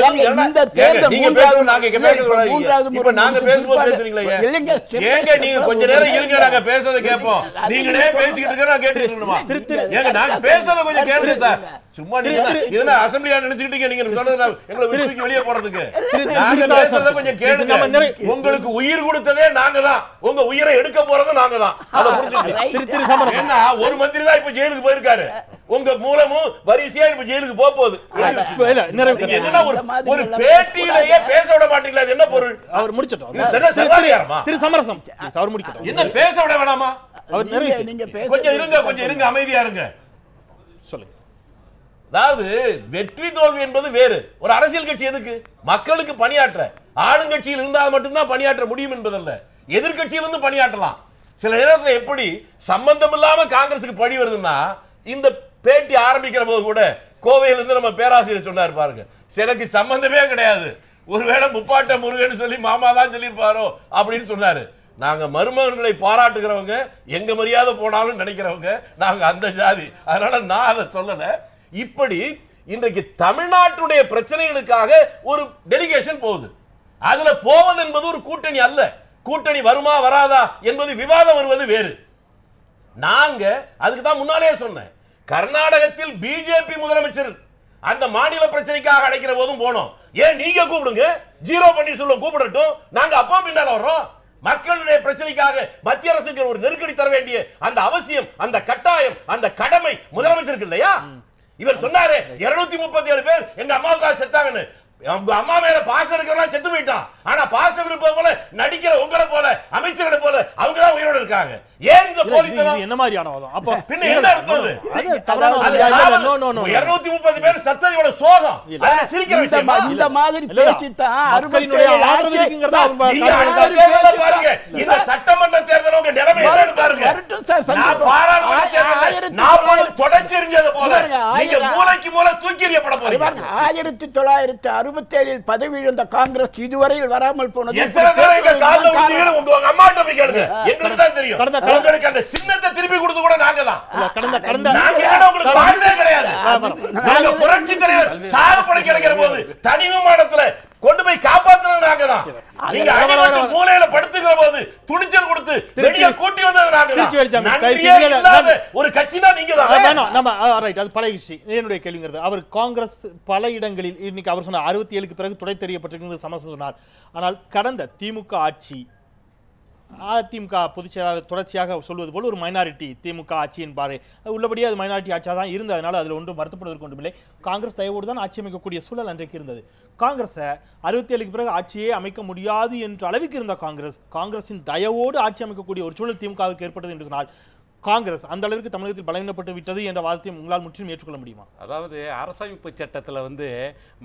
நீங்க கொஞ்ச நேரம் இருங்க, நாங்க பேசுறத கேட்போம். நீங்களே பேசிக்கிட்டு இருக்க நான் கேட்டுட்டு இருக்கணுமா? நாங்க பேசுறத கொஞ்சம் கேளுங்க சார். சும்மா நீங்க அசம்பிளியா நினைச்சுக்கிட்டீங்க, நீங்க சொன்னது எங்களை விட்டு வெளியே போறதுக்கு. நாங்க பேசுறத கொஞ்சம் கேளுங்க. உங்களுக்கு உயிர் கொடுத்ததே நாங்க தான், உங்க உயிரை எடுக்க போறதும் நாங்க தான். அதை புரிஞ்சுக்கணும். என்ன ஒரு மந்திரி தான் இப்ப ஜெயிலுக்கு போயிருக்காரு, உங்க மூலமும் வரிசையா இப்ப ஜெயிலுக்கு போகுது. ஒரு பேட்டியிலேயே பேச விட மாட்டீங்களா? என்ன பொருள்? அவர் முடிச்சிட்டோம். திரு சமரசம் அவர் முடிக்கட்டும். என்ன பேச விட வேணாமா? அவர் கொஞ்சம் இருங்க, அமைதியா இருங்க. சொல்லுங்க. அதாவது வெற்றி தோல்வி என்பது வேறு. ஒரு அரசியல் கட்சி எதுக்கு? மக்களுக்கு பணியாற்ற. ஆளுங்கட்சியில் இருந்தால் மட்டும்தான் பணியாற்ற முடியும் என்பதல்ல, எதிர்கட்சியிலிருந்து பணியாற்றலாம். சில நேரத்துல எப்படி சம்பந்தம் இல்லாம காங்கிரஸுக்கு பழி வருதுன்னா, இந்த பேட்டி ஆரம்பிக்கிற போது கூட கோவையில இருந்து நம்ம பேராசிரியர் சொன்னார் பாருங்க, எனக்கு சம்பந்தமே கிடையாது, ஒருவேளை முப்பாட்ட முருகன் சொல்லி மாமா தான் சொல்லியிருப்பாரோ அப்படின்னு சொன்னாரு. நாங்க மருமகன்களை பாராட்டுகிறவங்க, எங்க மரியாதை போனாலும் நினைக்கிறவங்க, நாங்க அந்த ஜாதி. அதனால நான் அதை சொல்லல. இப்படி இன்றைக்கு தமிழ்நாட்டுடைய பிரச்சனைகளுக்காக ஒரு டெலிகேஷன் போகுது. அதுல போவது என்பது ஒரு கூட்டணி அல்ல. கூட்டணி வருமா வராதா என்பது விவாதம் வருவது வேறு. நாங்க அதுக்கு தான் முன்னாலே சொன்னேன், கர்நாடகத்தில் பிஜேபி முதலமைச்சர் அந்த மாநில பிரச்சனைக்காக அழைக்கிற போதும் போனோம். ஏன் நீங்க கூப்பிடுங்க, ஜீரோ பண்ணி சொல்லுவோம், கூப்பிடட்டும், நாங்க அப்பா பின்னால வர்றோம். மக்களுடைய பிரச்சனைக்காக மத்திய அரசுக்கு ஒரு நெருக்கடி தர வேண்டிய அந்த அவசியம், அந்த கட்டாயம், அந்த கடமை முதலமைச்சருக்கு இல்லையா? இவர் சொன்னாரு 237 பேர் எங்க அம்மாவுக்காக செத்தாங்கன்னு. அம்மா மேல பாசம் இருக்கிறவங்க செத்து போயிட்டான். ஆனா பாசம் இருப்பது போல நடிக்கிற உங்களை போல அமைச்சர்களை போல அவங்க தான் உயிரோடு இருக்காங்க. ஏன் இந்த போலித்தனம்? என்ன மாதிரியான வாதம்? அப்ப பின்ன என்ன அர்த்தம்? அது தவறான அது வாதம். நோ நோ நோ 230 பேர் சத்ததியோட சோகம். அது சிரிக்கிற விஷயமா? இந்த மாதிரி பேசித்தான் மக்களினுடைய ஆதரவு இருக்குங்கறத பாருங்க. இந்த சட்டமன்ற தேர்தல் உங்க நிலைமை என்னன்னு பாருங்க. நான் பாராளுமன்ற தேர்தல் 40 தொடர்ச்சி எறிஞ்சது போல நீங்க மூளைக்கு மூளை தூக்கி எறியப்பட போறீங்க. 1967 பதவி இழந்த காங்கிரஸ் இதுவரையில் வராமல் போனது எத்தனை தடவை எங்க கால்ல விழுந்தீங்கன்னு உங்க அம்மாட்ட போய் கேளுங்க. எங்களுக்கு தான் தெரியும். உங்களுக்கு அந்த சின்னத்தை திருப்பி கொடுத்து கூட நாங்க தான். நாங்க என்ன உங்களுக்கு பாடலே கிடையாது. நாங்க புரட்சி தலைவர் சாகப்படை கிடைக்கிற போது தனி விமானத்துல கொண்டு போய் காப்பாத்துறது நாங்க தான். நீங்க அடிபட்டு மூலையில படுத்துக்கிற போது துணிச்சல் கொடுத்து வெளிய கூட்டி வந்தது நாங்க தான். ஒரு கட்சினா நீங்க தான். நம்ம ரைட், அது பழைய விஷயம். என்னுடைய கேள்விங்கிறது, அவர் காங்கிரஸ் பல இடங்களில் இன்னைக்கு அவர் சொன்ன 67க்கு பிறகு துடை தெரியப்பட்டிருக்கிறது சமஸ்கிருதம் சொன்னார். ஆனால் கடந்த திமுக ஆட்சி, அதிமுக பொதுச் செயலாளர் தொடர்ச்சியாக சொல்வது போல் ஒரு மைனாரிட்டி திமுக ஆட்சி என்பாரு. உள்ளபடியே அது மைனாரிட்டி ஆட்சியாக தான் இருந்தது. அதனால அதில் ஒன்றும் வருத்தப்படுவதற்கு ஒன்றுமில்லை. காங்கிரஸ் தயவோடு தான் ஆட்சி அமைக்கக்கூடிய சூழல் அன்றைக்கு இருந்தது. காங்கிரஸை 67க்கு பிறகு ஆட்சியே அமைக்க முடியாது என்ற அளவுக்கு இருந்த காங்கிரஸின் தயவோடு ஆட்சி அமைக்கக்கூடிய ஒரு சூழல் திமுகவுக்கு ஏற்பட்டது என்று சொன்னால், காங்கிரஸ் அந்த அளவிற்கு தமிழகத்தில் பலவீனப்பட்டு விட்டது என்ற வாதத்தை உங்களால் முற்றிலும் ஏற்றுக்கொள்ள முடியுமா? அதாவது அரசமைப்பு சட்டத்தில்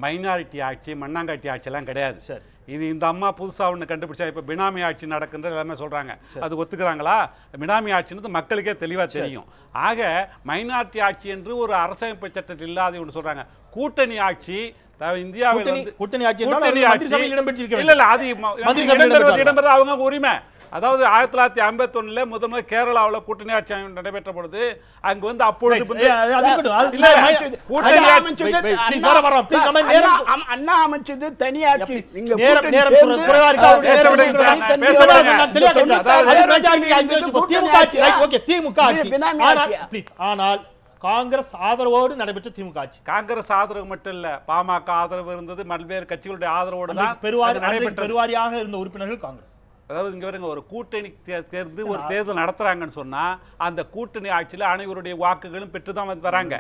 மைனாரிட்டி ஆட்சி, மண்ணாங்காட்சி ஆட்சியெல்லாம் கிடையாது சார். இது இந்த அம்மா புதுசாக ஒன்று கண்டுபிடிச்சா, இப்போ பினாமி ஆட்சி நடக்குன்ற எல்லாமே சொல்கிறாங்க. அது ஒத்துக்கிறாங்களா? பினாமி ஆட்சின்றது மக்களுக்கே தெளிவாக தெரியும். ஆக மைனாரிட்டி ஆட்சி என்று ஒரு அரசமைப்பு சட்டத்தில் இல்லாத ஒன்று சொல்கிறாங்க. கூட்டணி ஆட்சி இந்தியாவில் கூட்டணி ஆட்சி இடம்பெற அவங்க உரிமை. அதாவது 1951 முதல்ல கேரளாவில் கூட்டணி ஆட்சி நடைபெற்ற பொழுது அங்கு அப்பொழுது அண்ணா அமைச்சது தனியாட்சி. ஆனால் காங்கிரஸ் ஆதரவோடு நடைபெற்ற திமுக ஆட்சி. காங்கிரஸ் ஆதரவு மட்டும் இல்ல, பாமக ஆதரவு இருந்தது, பல்வேறு கட்சிகளுடைய ஆதரவோடு தான் பெருவாரியாக இருந்த உறுப்பினர்கள் காங்கிரஸ். அதாவது இங்க வருங்க, ஒரு கூட்டணி தேர்ந்து ஒரு தேர்தல் நடத்துறாங்கன்னு சொன்னா அந்த கூட்டணி ஆட்சியில அனைவருடைய வாக்குகளும் பெற்றுதான் வராங்க.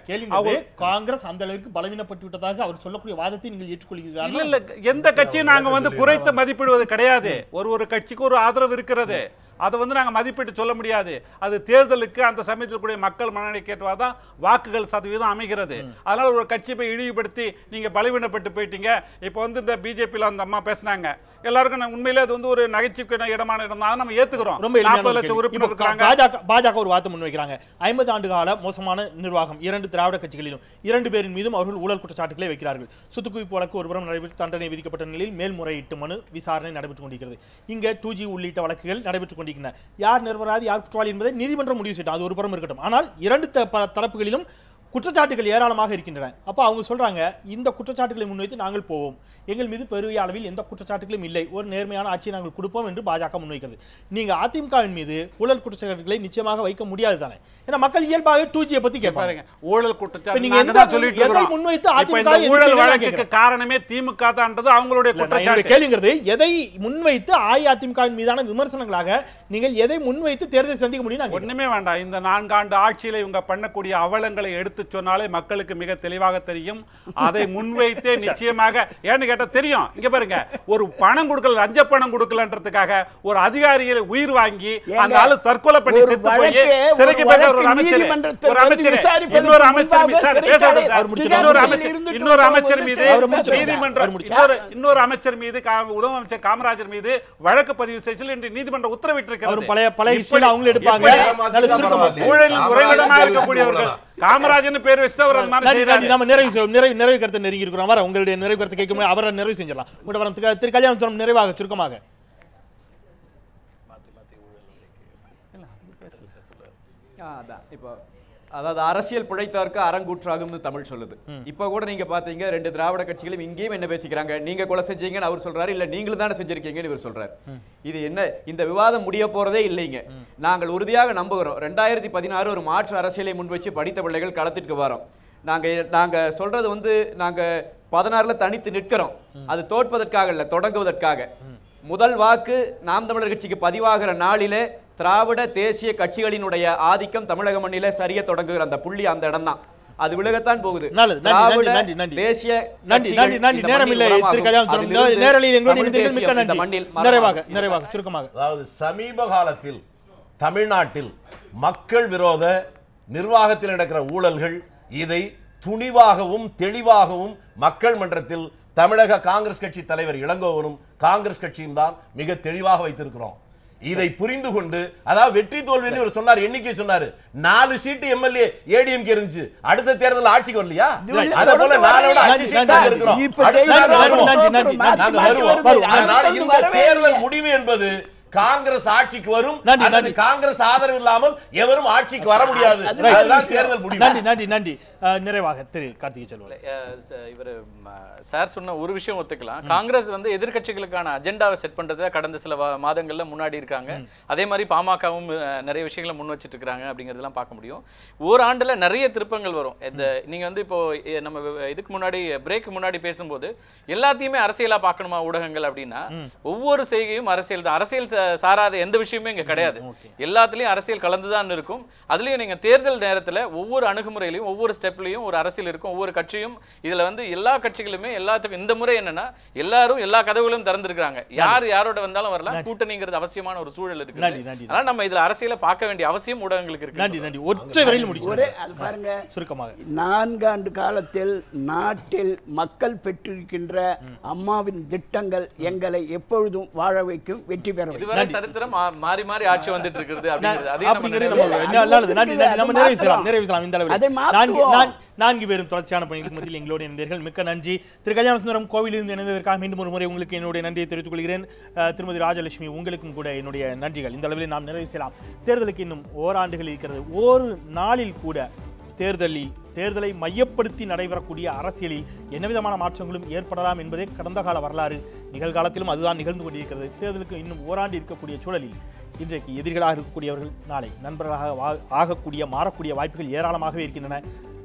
காங்கிரஸ் அந்த அளவுக்கு பலவீனப்பட்டு விட்டதாக அவர் சொல்லக்கூடிய வாதத்தை நீங்கள் ஏற்றுக்கொள்கிறீர்கள்? இல்ல, எந்த கட்சியும் நாங்க குறைத்து மதிப்பிடுவது கிடையாது. ஒரு கட்சிக்கு ஒரு ஆதரவு இருக்கிறது, அதை நாங்கள் மதிப்பிட்டு சொல்ல முடியாது. அது தேர்தலுக்கு அந்த சமயத்தில் கூடிய மக்கள் மனநிலைக்கு ஏற்றவாதான் வாக்குகள் சதவீதம் அமைகிறது. அதனால ஒரு கட்சி போய் இழிவுபடுத்தி நீங்க பலவீனப்பட்டு போயிட்டீங்க. இப்போ இந்த பிஜேபியில் அந்த அம்மா பேசினாங்க, எல்லாருக்கும் உண்மையிலே அது ஒரு நகைச்சுவை இடமான இடம் தான் நம்ம ஏத்துக்கிறோம். 40 லட்சம் உறுப்பினர் பாஜக ஒரு வார்த்தை முன்வைக்கிறாங்க. 50 ஆண்டு கால மோசமான நிர்வாகம், 2 திராவிட கட்சிகளிலும் 2 பேரின் மீதும் அவர்கள் ஊழல் குற்றச்சாட்டுகளை வைக்கிறார்கள். சொத்துக்குவிப்பு வழக்கு ஒருபுறம் நடைபெற்று தண்டனை விதிக்கப்பட்ட நிலையில் மேல்முறையீட்டு மனு விசாரணை நடைபெற்றுக் கொண்டிருக்கிறது. இங்கே 2G உள்ளிட்ட வழக்குகள் நடைபெற்றுக் யார் நிரபராதி யார் குற்றவாளி என்பதை நீதிமன்றம் முடிவு செய்யட்டும், அது ஒரு புறம் இருக்கட்டும். ஆனால் 2 தரப்புகளிலும் குற்றச்சாட்டுகள் ஏராளமாக இருக்கின்றன. அப்போ அவங்க சொல்றாங்க, இந்த குற்றச்சாட்டுகளை முன்வைத்து நாங்கள் போவோம், எங்கள் மீது பெரிய அளவில் எந்த குற்றச்சாட்டுகளும் இல்லை, ஒரு நேர்மையான ஆட்சியை நாங்கள் கொடுப்போம் என்று பாஜக முன்வைக்கிறது. நீங்க அதிமுகவின் மீது ஊழல் குற்றச்சாட்டுகளை நிச்சயமாக வைக்க முடியாது தானே? ஏன்னா மக்கள் இயல்பாகவே 2G பத்தி கேட்பாங்க. ஊழல் குற்றச்சாட்டு நீங்க எதை முன்வைத்து அதிமுக ஊழல் வழக்குக்கு காரணமே திமுக தான்ன்றது அவங்களுடைய குற்றச்சாட்டு. கேளுங்கிறது, எதை முன்வைத்து அஇஅதிமுகவின் மீதான விமர்சனங்களாக நீங்கள் எதை முன்வைத்து தேர்தலை சந்திக்க முடியும்? ஒண்ணுமே வேண்டாம். இந்த 4 ஆண்டு ஆட்சியில இவங்க பண்ணக்கூடிய அவலங்களை எடுத்து எடுத்து சொன்னாலே மக்களுக்கு மிக தெளிவாக தெரியும். அதை முன்வைத்தே நிச்சயமாக ஏன்னு கேட்டா தெரியும். இங்க பாருங்க, ஒரு பணம் கொடுக்கல, லஞ்ச பணம் கொடுக்கலன்றதுக்காக ஒரு அதிகாரியை உயிர் வாங்கி அந்த ஆளு தற்கொலை பண்ணி செத்து போய் சிறைக்கு போய் ஒரு அமைச்சர் இன்னொரு அமைச்சர் மீது நீதிமன்றம் இன்னொரு அமைச்சர் மீது உணவு அமைச்சர் காமராஜர் மீது வழக்கு பதிவு செய்ய இன்று நீதிமன்றம் உத்தரவிட்டிருக்கிறது. இருக்கக்கூடியவர்கள் காமராஜன் பேர் வச்சு நிறைவு கருத்தை நெருங்கி இருக்கிறோம். வர உங்களுடைய நிறைவு கருத்தை கேட்கும் அவரை நிறைவு செஞ்சிடலாம். திரு கல்யாணம் நிறைவாக சுருக்கமாக இப்போ அதாவது அரசியல் பிழைத்தார்க்கு அரங்கூற்றாகும்னு தமிழ் சொல்லுது. இப்போ கூட நீங்க பாத்தீங்க, 2 திராவிட கட்சிகளும் இங்கேயும் என்ன பேசிக்கிறாங்க, நீங்க கொலை செஞ்சீங்கன்னு அவர் சொல்றாரு, இல்ல நீங்களும் தானே செஞ்சிருக்கீங்கன்னு இவர் சொல்றாரு. இது என்ன, இந்த விவாதம் முடிய போறதே இல்லைங்க. நாங்கள் உறுதியாக நம்புகிறோம் 2016 ஒரு மாற்று அரசியலை முன்வச்சு படித்த பிள்ளைகள் களத்திற்கு வரோம். நாங்க சொல்றது வந்து நாங்க 16ல தனித்து நிற்கிறோம். அது தோற்பதற்காக இல்ல, தொடங்குவதற்காக. முதல் வாக்கு நாம் தமிழர் கட்சிக்கு பதிவாகிற நாளிலே திராவிட தேசிய கட்சிகளினுடைய ஆதிக்கம் தமிழக மண்ணிலே சரிய தொடங்குகிற அந்த புள்ளி அந்த இடம் தான். அது விலகத்தான் போகுது. தேசிய அதாவது சமீப காலத்தில் தமிழ்நாட்டில் மக்கள் விரோத நிர்வாகத்தில் நடக்கிற ஊழல்கள், இதை துணிவாகவும் தெளிவாகவும் மக்கள் மன்றத்தில் தமிழக காங்கிரஸ் கட்சி தலைவர் இளங்கோவனும் காங்கிரஸ் கட்சியும் தான் மிக தெளிவாக வைத்திருக்கிறோம். இதை புரிந்து கொண்டு, அதாவது வெற்றி தோல்வி ஒரு சொன்னார், எண்ணிக்கை சொன்னாரு, 4 சீட்டு எம்எல்ஏ ஏடிஎம்கே இருந்துச்சு, அடுத்த தேர்தல் ஆட்சிக்கு வரலையா? அதே போல 4 இருக்கிறோம். இந்த தேர்தல் முடிவு என்பது காங்கிரஸ் ஆட்சிக்கு வரும், காங்கிரஸ் ஆதரவு இல்லாமல் எவரும் ஆட்சிக்கு வர முடியாது. அதுதான் தேர்தல் முடிவு. நன்றி நன்றி நன்றி. நிறைவாக திரு கார்த்திகை செல்வன், இவர் சார் சொன்ன ஒரு விஷயம் ஒத்துக்கலாம். காங்கிரஸ் வந்து எதிர்க்கட்சிகளுக்கான அஜெண்டாவை செட் பண்றதுல கடந்த சில மாதங்கள்ல முன்னாடி இருக்காங்க. அதே மாதிரி பாமகவும் நிறைய விஷயங்களை முன் வச்சிட்டு இருக்காங்க அப்படிங்கறதெல்லாம் பார்க்க முடியும். ஓராண்டுல நிறைய திருப்பங்கள் வரும். நீங்க வந்து இப்போ நம்ம இதுக்கு முன்னாடி பிரேக் முன்னாடி பேசும்போது எல்லாத்தையுமே அரசியலா பார்க்கணுமா ஊடகங்கள் அப்படின்னா, ஒவ்வொரு செய்கையும் அரசியல் தான். அரசியல் சாராத எந்த விஷயமே இங்க கிடையாது. எல்லாத்துலயும் அரசியல் கலந்துதான் இருக்கும். அதுலயும் நீங்க தேர்தல் நேரத்துல ஒவ்வொரு அணுகுமுறையிலையும் ஒவ்வொரு ஸ்டெப்லயும் ஒரு அரசியல் இருக்கும். ஒவ்வொரு கட்சியும் இதுல வந்து எல்லா கட்சிகளுமே எல்லாத்துக்கும் இந்த முறை என்னன்னா எல்லாரும் எல்லா கதவுகளும் திறந்திருக்காங்க. யார் யாரோட வந்தாலும் வரலாம். கூட்டணிங்கிறது அவசியமான ஒரு சூழல் இருக்கு. அதனால நம்ம இதுல அரசியலை பார்க்க வேண்டிய அவசியம் ஊடகங்களுக்கு இருக்கு. நன்றி நன்றி. ஒற்றை வரையில் முடிச்சு பாருங்க, சுருக்கமாக 4 ஆண்டு காலத்தில் நாட்டில் மக்கள் பெற்றிருக்கின்ற அம்மாவின் திட்டங்கள் எங்களை எப்பொழுதும் வாழ வைக்கும், வெற்றி பெற வைக்கும். இதுவரை சரித்திரம் மாறி மாறி ஆட்சி வந்துட்டு இருக்கிறது அப்படிங்கிறது நம்ம நிறைவு செய்யலாம். இந்த அளவில் 4 பேரும் தொடர்ச்சியான பணிகளுக்கு மத்தியில் எங்களோடு இணைந்தீர்கள். மிக்க நன்றி. திரு கல்யாண சுந்தரம், கோவிலிருந்து இணைந்ததற்காக மீண்டும் ஒரு முறை உங்களுக்கு என்னுடைய நன்றியை தெரிவித்துக் கொள்கிறேன். திருமதி ராஜலட்சுமி, உங்களுக்கும் கூட என்னுடைய நன்றிகள். இந்த அளவில் நாம் நிறைவு செய்யலாம். தேர்தலுக்கு இன்னும் ஓராண்டுகள் இருக்கிறது. ஒரு நாளில் கூட தேர்தலை மையப்படுத்தி நடைபெறக்கூடிய அரசியலில் என்ன விதமான மாற்றங்களும் ஏற்படலாம் என்பதே கடந்த கால வரலாறு. நிகழ்காலத்திலும் அதுதான் நிகழ்ந்து கொண்டிருக்கிறது. தேர்தலுக்கு இன்னும் ஓராண்டு இருக்கக்கூடிய சூழலில் இன்றைக்கு எதிரிகளாக இருக்கக்கூடியவர்கள் நாளை நண்பர்களாக ஆகக்கூடிய மாறக்கூடிய வாய்ப்புகள் ஏராளமாகவே இருக்கின்றன.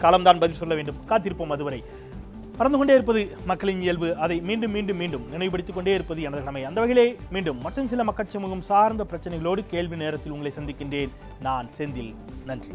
காலம்தான் பதில் சொல்ல வேண்டும். காத்திருப்போம். அதுவரை பறந்து கொண்டே இருப்பது மக்களின் இயல்பு. அதை மீண்டும் மீண்டும் மீண்டும் நினைவுபடுத்திக் கொண்டே இருப்பது எனது கடமை. அந்த வகையிலே மீண்டும் மற்றும் சில மக்கள் சமூகம் சார்ந்த பிரச்சனைகளோடு கேள்வி நேரத்தில் உங்களை சந்திக்கின்றேன். நான் செந்தில். நன்றி.